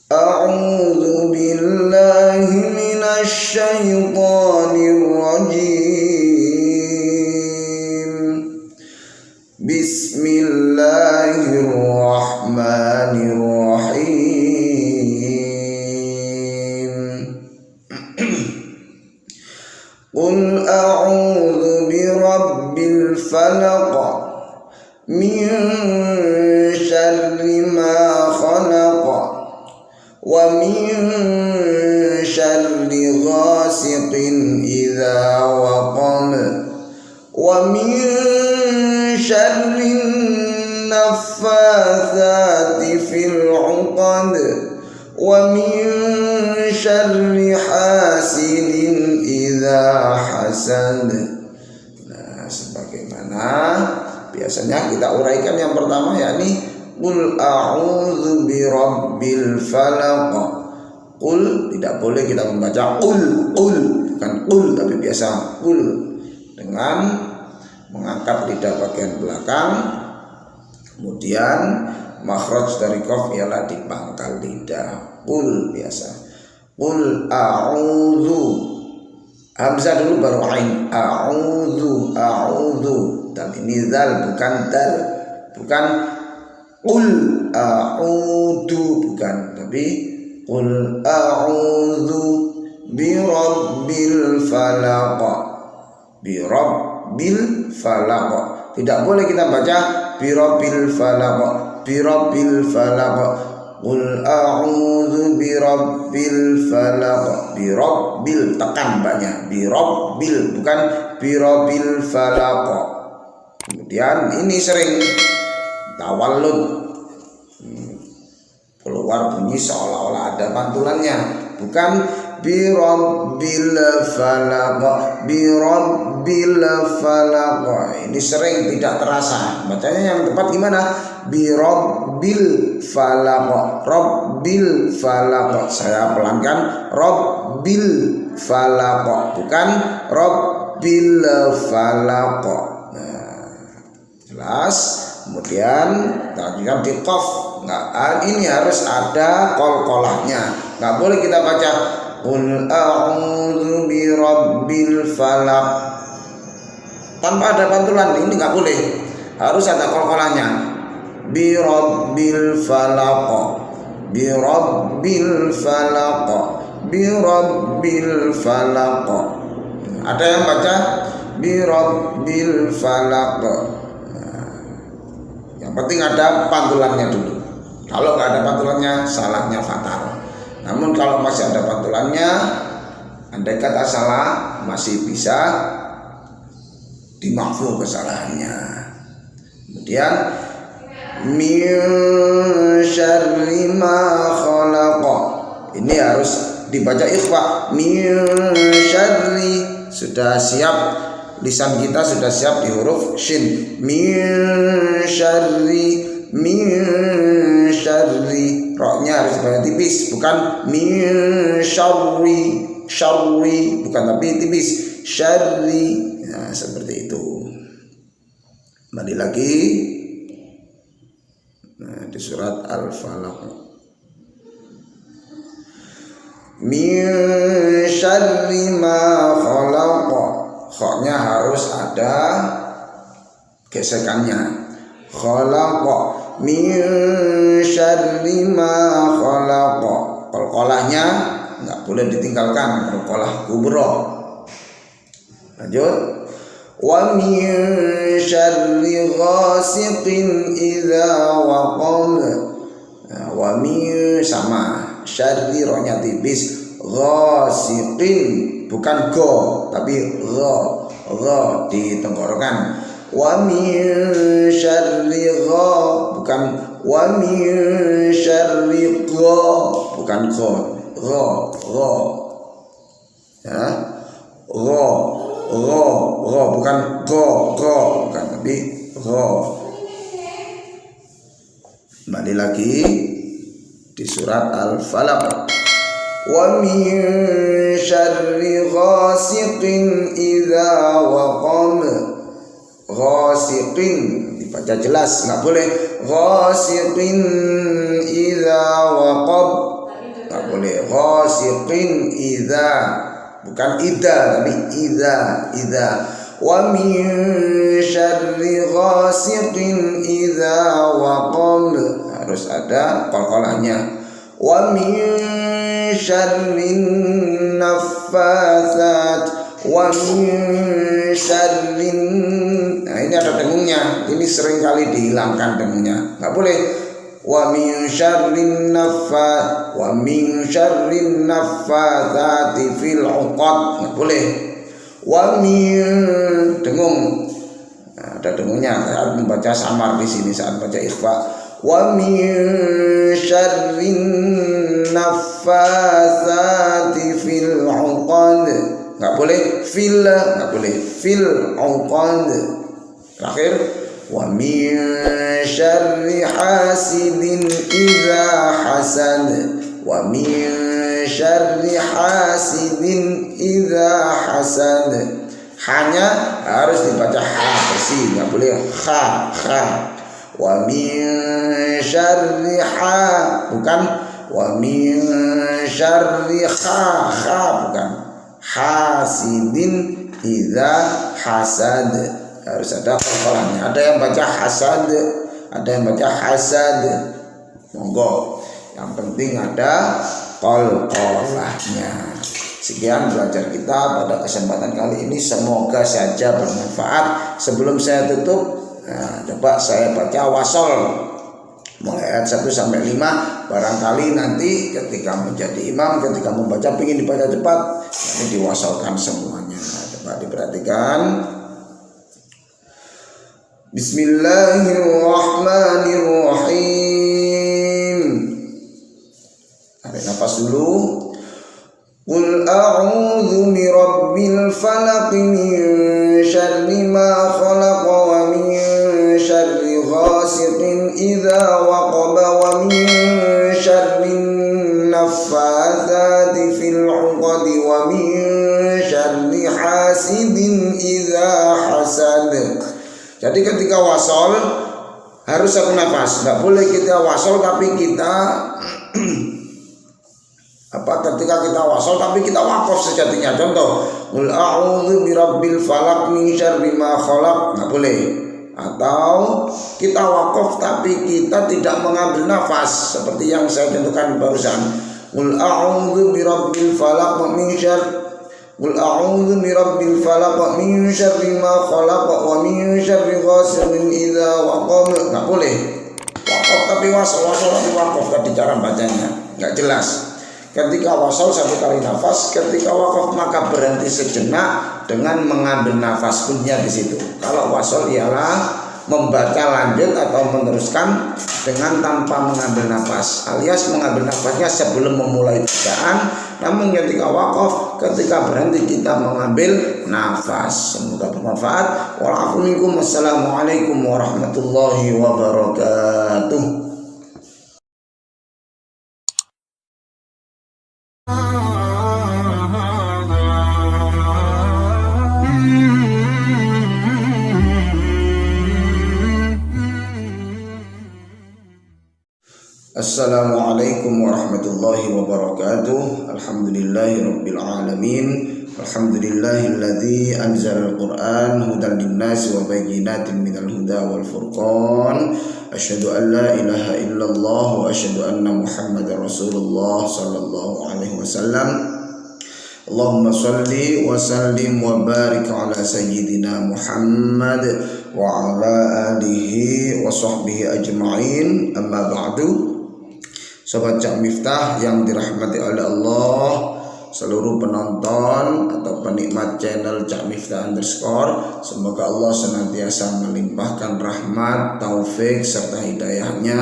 A'udzu billahi minasy syaithanir rajim. Bismillahirrahmanirrahim. Qul a'udzu birabbil falaq min syarri ma khalaq wa min syarri ghasiqin idza waqab wa min syarri naffatsati fil 'uqad wa min syarri hasidin idza hasad. Nah, sebagaimana biasanya kita uraikan yang pertama, yakni qul a'udzu birabbil falaq. Qul tidak boleh kita membaca qul, bukan qul tapi biasa qul dengan mengangkat lidah bagian belakang, kemudian makhraj dari qaf ialah di pangkal lidah. Qul biasa. Qul a'udzu, hamzah dulu baru ain. A'udzu, dan ini zal bukan dal, bukan qul a'udzu, bukan, tapi qul a'udzu birabbil falaq. Birabbil falaq. Tidak boleh kita baca birabbil falaq. Qul a'udzu birabbil falaq. Birabbil, tekan banyak. Birabbil, bukan birabbil falaq. Kemudian ini sering tawallud, keluar bunyi seolah-olah ada pantulannya, bukan birabbil falaq. Ini sering tidak terasa. Bacanya yang tepat gimana? Birabbil falaq. Rabbil falaq. Saya pelankan, rabbil falaq, bukan rabbil falaq. Jelas. Kemudian lanjutkan di qaf. Ini harus ada qalqalahnya. Nggak boleh kita baca qul a'udzu birabbil falaq tanpa ada pantulan. Ini nggak boleh, harus ada qalqalahnya. Birabbil falaq, birabbil falaq, birabbil falaq. Ada yang baca birabbil falaq. Yang penting ada pantulannya dulu. Kalau nggak ada pantulannya, salahnya fatal. Namun kalau masih ada pantulannya, andai kata salah, masih bisa dimaafkan kesalahannya. Kemudian min syarri ma khalaq. Ini harus dibaca ikhfa. Min syarri, sudah siap, lisan kita sudah siap di huruf shin. Min syarri, roknya harus dibaca tipis, bukan min syarri, bukan, tapi tipis, syarri. Nah, seperti itu. Kembali lagi, nah, di surat Al-Falaq. Min syarri ma khalaq. Khoknya harus ada gesekannya. Khalaq min syarri ma khalaq. Qalqalahnya enggak boleh ditinggalkan, qalqalah kubra. Lanjut. Wa min syarri ghasiqin idza waqab. Nah, wa min sama, syarri rohnya tipis, ghasiqin bukan go tapi gha di tenggorokan. Wa min syarri gha, bukan wa min syarri gha, bukan gha ya, gha bukan go, bukan, tapi gha. Kembali lagi di surat Al-Falaq. Wa min syarri ghasiqin idza waqab. Ghasiqin dibaca jelas, nggak boleh ghasiqin idza waqab, nggak boleh ghasiqin idza, bukan idza tapi idza. Wa min syarri ghasiqin idza waqab, harus ada qalqalahnya. Wa min syarrin naffatsat, wa min syarrin, nah ini ada dengungnya, ini sering kali dihilangkan dengungnya, nggak boleh. Wa min syarrin naffatsati fil 'uqad, nggak boleh. Wa min, dengung, nah, ada dengungnya saat membaca samar di sini saat baca ikhfa. Wa min syarrin naffatsati fil 'uqad, nggak boleh fil, nggak boleh fil 'uqad. Terakhir, wa min syarri hasidin idza hasad, wa min syarri hasidin idza hasad. Hanya harus dibaca ha bersih, nggak boleh ha. Wa min syarri ha, bukan wa min syarri ha bukan hasidin idza hasad, harus ada qalqalahnya. Ada yang baca hasad, ada yang baca hasad, monggo, yang penting ada qalqalahnya. Sekian belajar kita pada kesempatan kali ini, semoga saja bermanfaat. Sebelum saya tutup, nah, coba saya baca wasol mulai ayat 1 sampai 5. Barangkali nanti ketika menjadi imam, ketika membaca ingin dibaca cepat, nanti diwasolkan semuanya. Coba diperhatikan. Bismillahirrahmanirrahim. Tarik nafas dulu. Qul a'udzu birabbil falaq min syarri ma khalaq wa min syarri ghasiqin idza waqab wa min syarri naffatsati fil 'uqad wa min syarri hasidin idza hasad. Jadi ketika wasol harus satu nafas, nggak boleh kita wasol tapi kita ketika kita wasol tapi kita wakaf sejatinya. Contoh, qul a'udzu birabbil falaq min syarri ma khalaq, nggak boleh. Atau kita wakaf tapi kita tidak mengambil nafas seperti yang saya contohkan barusan. Qul a'udzu birabbil falaq min syarri, qul a'udzu birabbil falaq min syarri ma khalaq wa min syarri ghasiqin idza waqab, nggak boleh. Wakaf tapi wasol tapi wakaf tadi cara bacanya nggak jelas. Ketika wasol satu kali nafas, ketika wakaf maka berhenti sejenak dengan mengambil nafas kunyah di situ. Kalau wasol ialah membaca lanjut atau meneruskan dengan tanpa mengambil nafas, alias mengambil nafasnya sebelum memulai bacaan. Namun ketika wakaf, ketika berhenti kita mengambil nafas. Semoga bermanfaat. Wa'alaikum minkum. Wassalamualaikum warahmatullahi wabarakatuh. Assalamualaikum warahmatullahi wabarakatuh. Alhamdulillahirabbil alamin. Alhamdulillahilladzi anzalal Qur'an hudan linnasi wa bayyinatin minal huda wal furqan. Asyhadu an la ilaha illallah wa asyhadu anna Muhammadar Rasulullah sallallahu alaihi wasallam. Allahumma shalli wa sallim wa barik ala sayyidina Muhammad wa ala alihi wa sahbihi ajma'in. Amma ba'du. Sobat Cak Miftah yang dirahmati oleh Allah, seluruh penonton atau penikmat channel Cak Miftah _ semoga Allah senantiasa melimpahkan rahmat, taufik serta hidayahnya.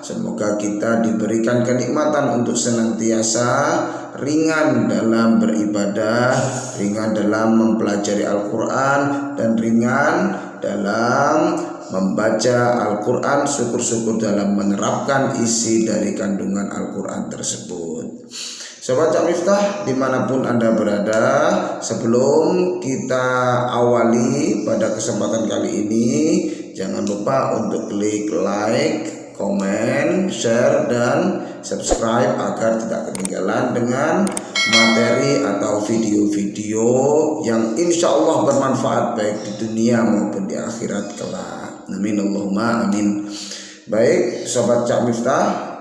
Semoga kita diberikan kenikmatan untuk senantiasa ringan dalam beribadah, ringan dalam mempelajari Al-Quran, dan ringan dalam membaca Al-Quran, syukur-syukur dalam menerapkan isi dari kandungan Al-Quran tersebut. Sobat Cak Miftah dimanapun Anda berada, sebelum kita awali pada kesempatan kali ini, jangan lupa untuk klik like, komen, share, dan subscribe agar tidak ketinggalan dengan materi atau video-video yang insya Allah bermanfaat baik di dunia maupun di akhirat kelak. Amin Allahumma amin. Baik Sobat Cak Miftah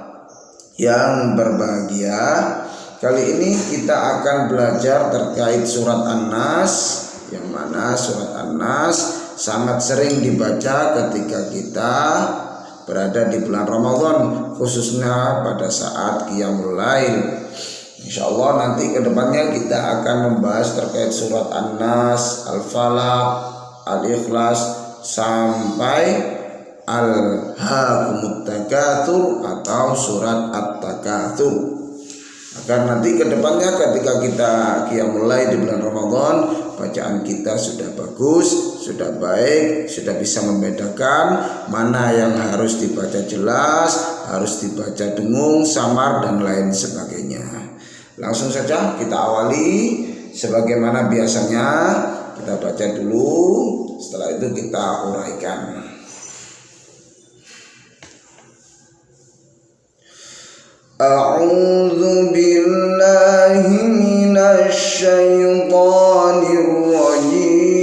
yang berbahagia, kali ini kita akan belajar terkait surat An-Nas, yang mana surat An-Nas sangat sering dibaca ketika kita berada di bulan Ramadan, khususnya pada saat Qiyamul Lail. Insya Allah nanti kedepannya kita akan membahas terkait surat An-Nas, Al-Falaq, Al-Ikhlas sampai Al-Haakumut Takatsur atau surat At-Takatsur, agar nanti kedepannya ketika kita Qiyamul Lail di bulan Ramadan, bacaan kita sudah bagus, sudah baik, sudah bisa membedakan mana yang harus dibaca jelas, harus dibaca dengung, samar, dan lain sebagainya. Langsung saja kita awali. Sebagaimana biasanya kita baca dulu, setelah itu kita uraikan. A'udzu billahi minasy syaithanir rajim.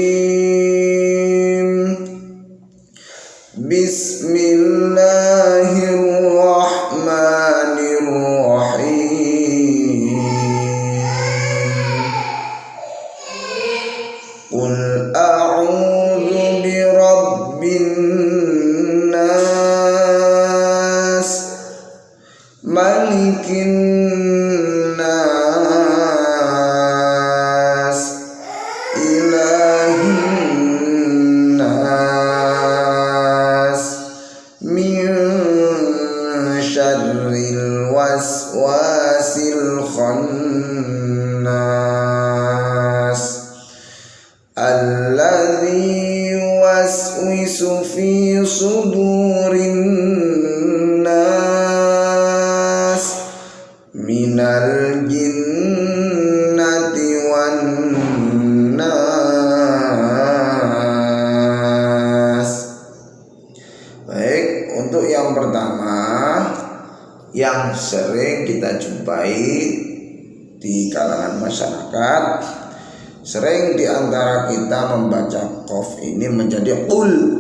Bismillahirrahmanirrahim. Qul a'udzu birabbin nas, malikin nas, ilahin nas, min syarril waswasil khannas, alladzi yuwaswisu fi sudurin nas, minal jinnati wan nas. Baik, untuk yang pertama yang sering kita jumpai di kalangan masyarakat, sering di antara kita membaca qaf ini menjadi qul.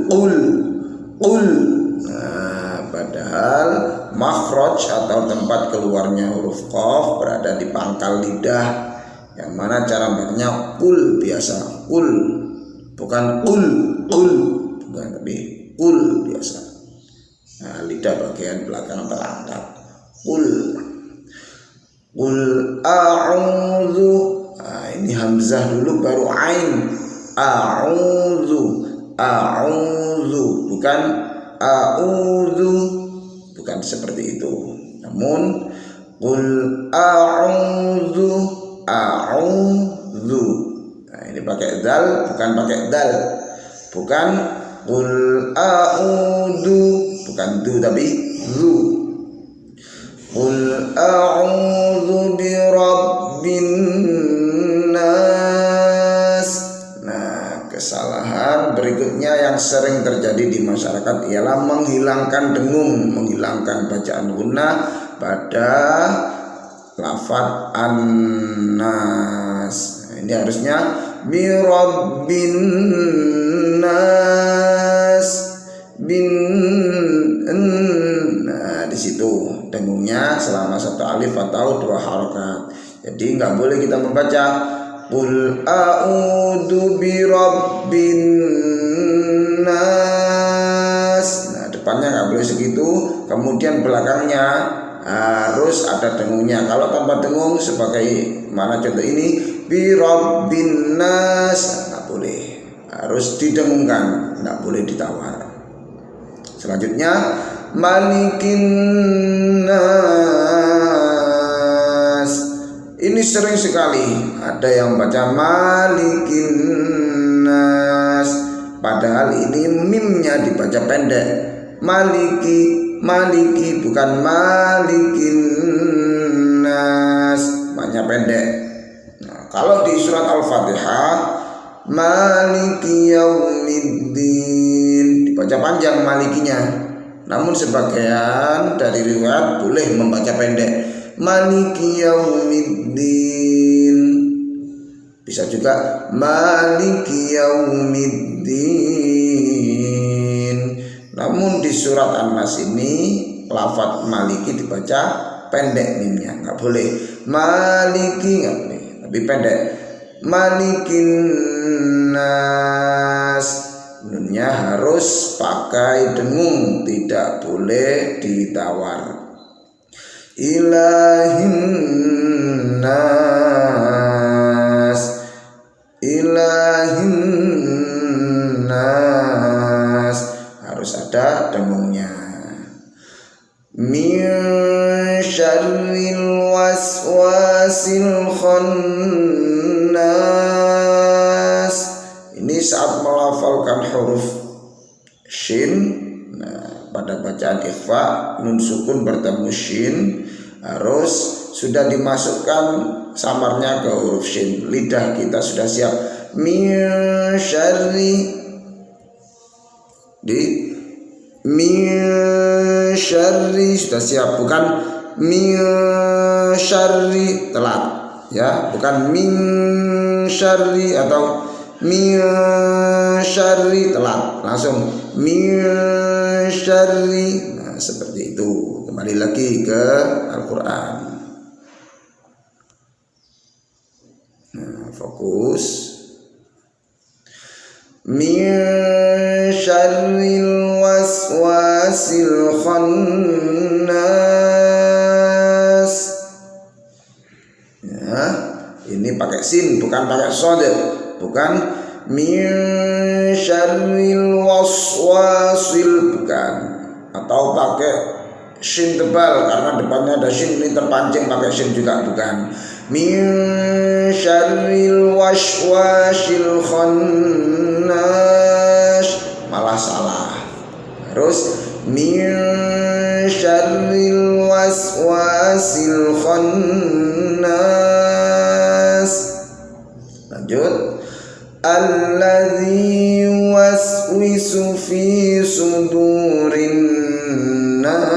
Nah, padahal makhraj atau tempat keluarnya huruf qaf berada di pangkal lidah, yang mana cara bacanya qul biasa, qul, bukan qul, bukan, tapi qul biasa. Nah, lidah bagian belakang terangkat. Qul a'udzu. Nah, ini hamzah dulu baru ain. A'udzu, bukan a'udzu, bukan seperti itu. Namun qul a'udzu. Nah, ini pakai dal, bukan pakai dal. Bukan qul a'udzu, bukan du tapi zu. Qul a'udzu birabbin nas. Nah, kesalahan berikutnya yang sering terjadi di masyarakat ialah menghilangkan dengung, menghilangkan bacaan gunnah pada lafaz an-nas. Nah, ini harusnya birabbin nas, nah di situ dengungnya selama satu alif atau dua harakat. Jadi nggak boleh kita membaca qul a'udzu birabbin nas. Nah, depannya nggak boleh segitu, kemudian belakangnya harus ada dengungnya. Kalau tanpa dengung sebagai mana contoh ini birabbin nas, nggak boleh, harus didengungkan, nggak boleh ditawar. Selanjutnya malikin nas. Ini sering sekali ada yang baca malikin nas, padahal ini mimnya dibaca pendek. Maliki bukan malikin nas. bacanya pendek. Nah, kalau di surat Al-Fatihah Maliki Yaumiddin dibaca panjang malikinya. Namun sebagian dari riwayat boleh membaca pendek. Maliki Yaumiddin. Bisa juga Maliki Yaumiddin. Namun di surat An-Nas ini lafaz maliki dibaca pendek mimnya, nggak boleh maliki, nggak boleh, tapi pendek. Malikin nas, nunnya harus pakai dengung, tidak boleh ditawar. Ilahin nas, ilahin nas, harus ada dengungnya. Min syarril waswasil khannas. Ini saat melafalkan huruf shin. Nah, pada bacaan ikhfa nun sukun bertemu shin harus sudah dimasukkan samarnya ke huruf shin. Lidah kita sudah siap. Min syarri di min syarri sudah siap, bukan min syarri telat ya, bukan min syarri atau min syarri telat, langsung min syarri. Nah, seperti itu. Kembali lagi ke Al-Quran. Nah, fokus. Min syarril waswasil khannas. Ya, ini pakai sin bukan pakai shad. Bukan min syarril waswasil, bukan, atau pakai shin tebal karena depannya ada shin, ini terpancing pakai shin juga, bukan. Min syarril waswasil khannas, malah salah. Harus min syarril waswasil khannas. Lanjut. Alladzi yuwaswisu fi sudurin nas.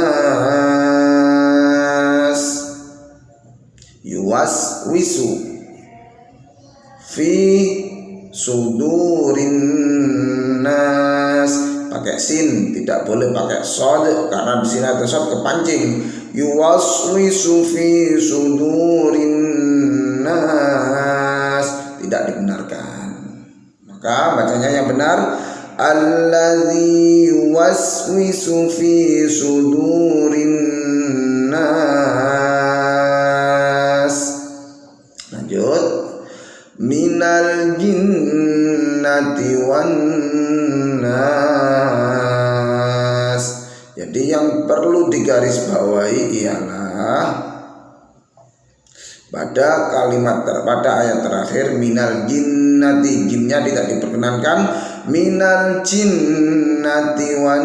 Yuwaswisu fi sudurin nas, pakai sin, tidak boleh pakai shad karena di sini ada shad kepancing. Yuwaswisu fi sudurin nas, tidak dibenarkan. Maka bacanya yang benar alladzi yuwaswisu fi sudurin nas. Lanjut. Minal jinnati wan nas. Jadi yang perlu digarisbawahi ialah pada kalimat pada ayat terakhir minal jinnati, jinnya tidak diperkenankan. Minal jinnati wan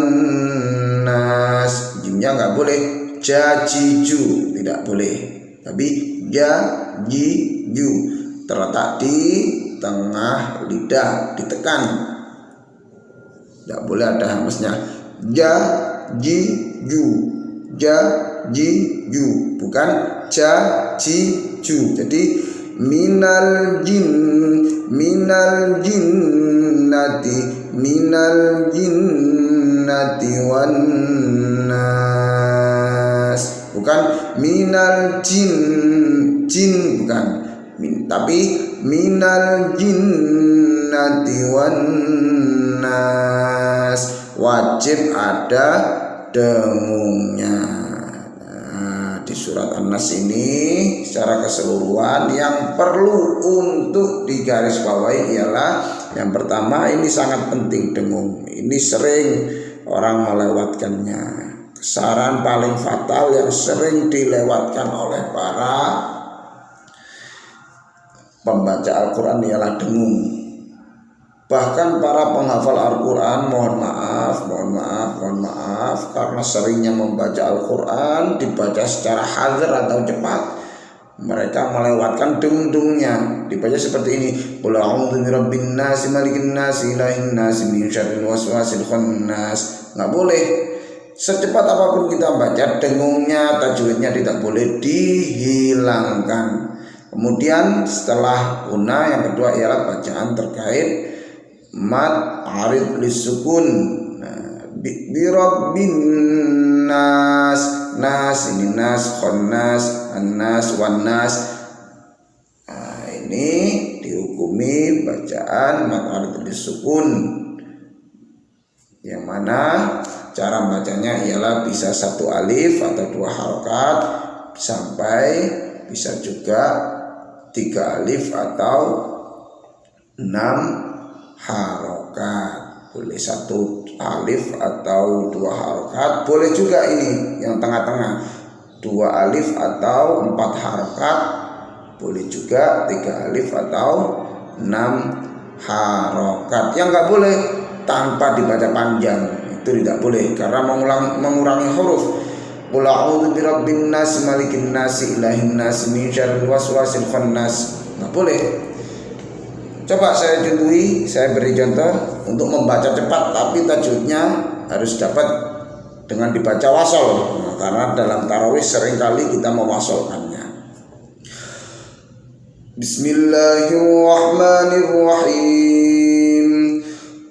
nas, jinnya nggak boleh jajiju, tidak boleh, tapi jajiju, terletak di tengah lidah, ditekan, tidak boleh ada hamsnya. Jajiju, jajiju, bukan jajiju. Jadi minal jinnati, minal jinnati wan nas, bukan minal jin, bukan, tapi minal jinnati wan nas, wajib ada dengungnya. Nah, di surat An-Nas ini secara keseluruhan yang perlu untuk digarisbawahi ialah yang pertama, ini sangat penting dengung. Ini sering orang melewatkannya. Kesalahan paling fatal yang sering dilewatkan oleh para pembaca Al-Quran ialah dengung. Bahkan para penghafal Al-Quran, mohon maaf, karena seringnya membaca Al-Quran dibaca secara hadir atau cepat, mereka melewatkan dung-dungnya. Dibaca seperti ini, qul a'udzu birabbin nas, malikin nas, ilahin nas, min syarril waswasil khannas. Enggak boleh. Secepat apapun kita baca, dengungnya, tajwidnya tidak boleh dihilangkan. Kemudian setelah guna yang kedua ialah bacaan terkait mad arid lisukun. Birabbin nas, nas ini nas, khannas, annas, wannas. Ini dihukumi bacaan mad arid lisukun, yang mana cara bacanya ialah bisa 1 alif atau 2 harokat, sampai bisa juga 3 alif atau 6 harokat. Boleh 1 alif atau 2 harokat, boleh juga ini yang tengah-tengah 2 alif atau 4 harokat, boleh juga 3 alif atau 6 harokat. Yang nggak boleh tanpa dibaca panjang, itu tidak boleh karena mengurangi huruf. Qul a'udzu birabbin nas, malikin nas, ilahin nas, min syarril waswasil khannas. Enggak boleh. Coba saya beri contoh untuk membaca cepat tapi tajwidnya harus dapat dengan dibaca wasol. Karena dalam tarawih seringkali kita mewasolkannya. Bismillahirrahmanirrahim.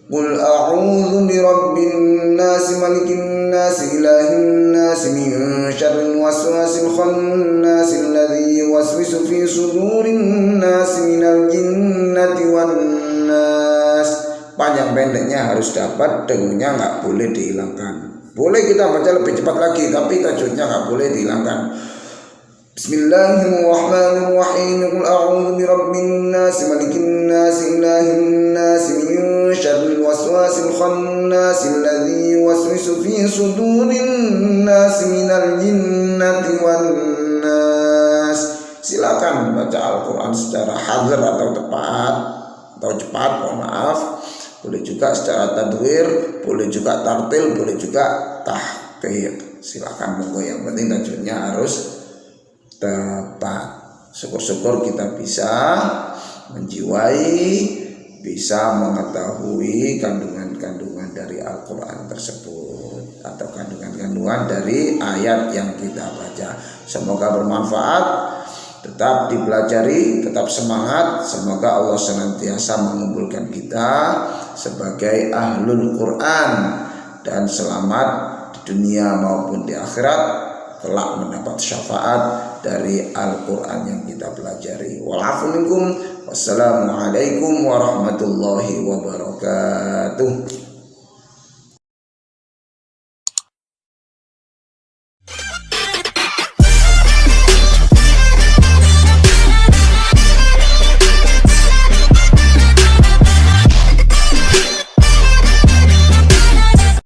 Qul a'udzu birabbin nas, malikin nas, ilahin nas, min syarril waswasil khannas, alladzi yuwaswisu fi sudurin nas, minal jinnati wan nas. Panjang pendeknya harus dapat, dengungnya enggak boleh dihilangkan. Boleh kita baca lebih cepat lagi, tapi tajwidnya enggak boleh dihilangkan. Bismillahirrahmanirrahim. Qul a'udzu birabbin nas, malikin nas, ilahin nas, min syarril waswasil khannas, alladzi yuwaswisu fi sudurin nas, minal jinnati wan nas. Silakan baca Al-Qur'an secara hadir atau tepat atau cepat, mohon maaf. Boleh juga secara tadwir, boleh juga tartil, boleh juga tahqiq. Silakan, monggo, yang penting tajwidnya harus tepat. Syukur-syukur kita bisa menjiwai, bisa mengetahui kandungan-kandungan dari Al-Quran tersebut atau kandungan-kandungan dari ayat yang kita baca. Semoga bermanfaat, tetap dipelajari, tetap semangat. Semoga Allah senantiasa mengumpulkan kita sebagai ahlul Quran dan selamat di dunia maupun di akhirat, kelak mendapat syafaat dari Al-Quran yang kita pelajari. Wa'afu minkum. Wassalamualaikum warahmatullahi wabarakatuh.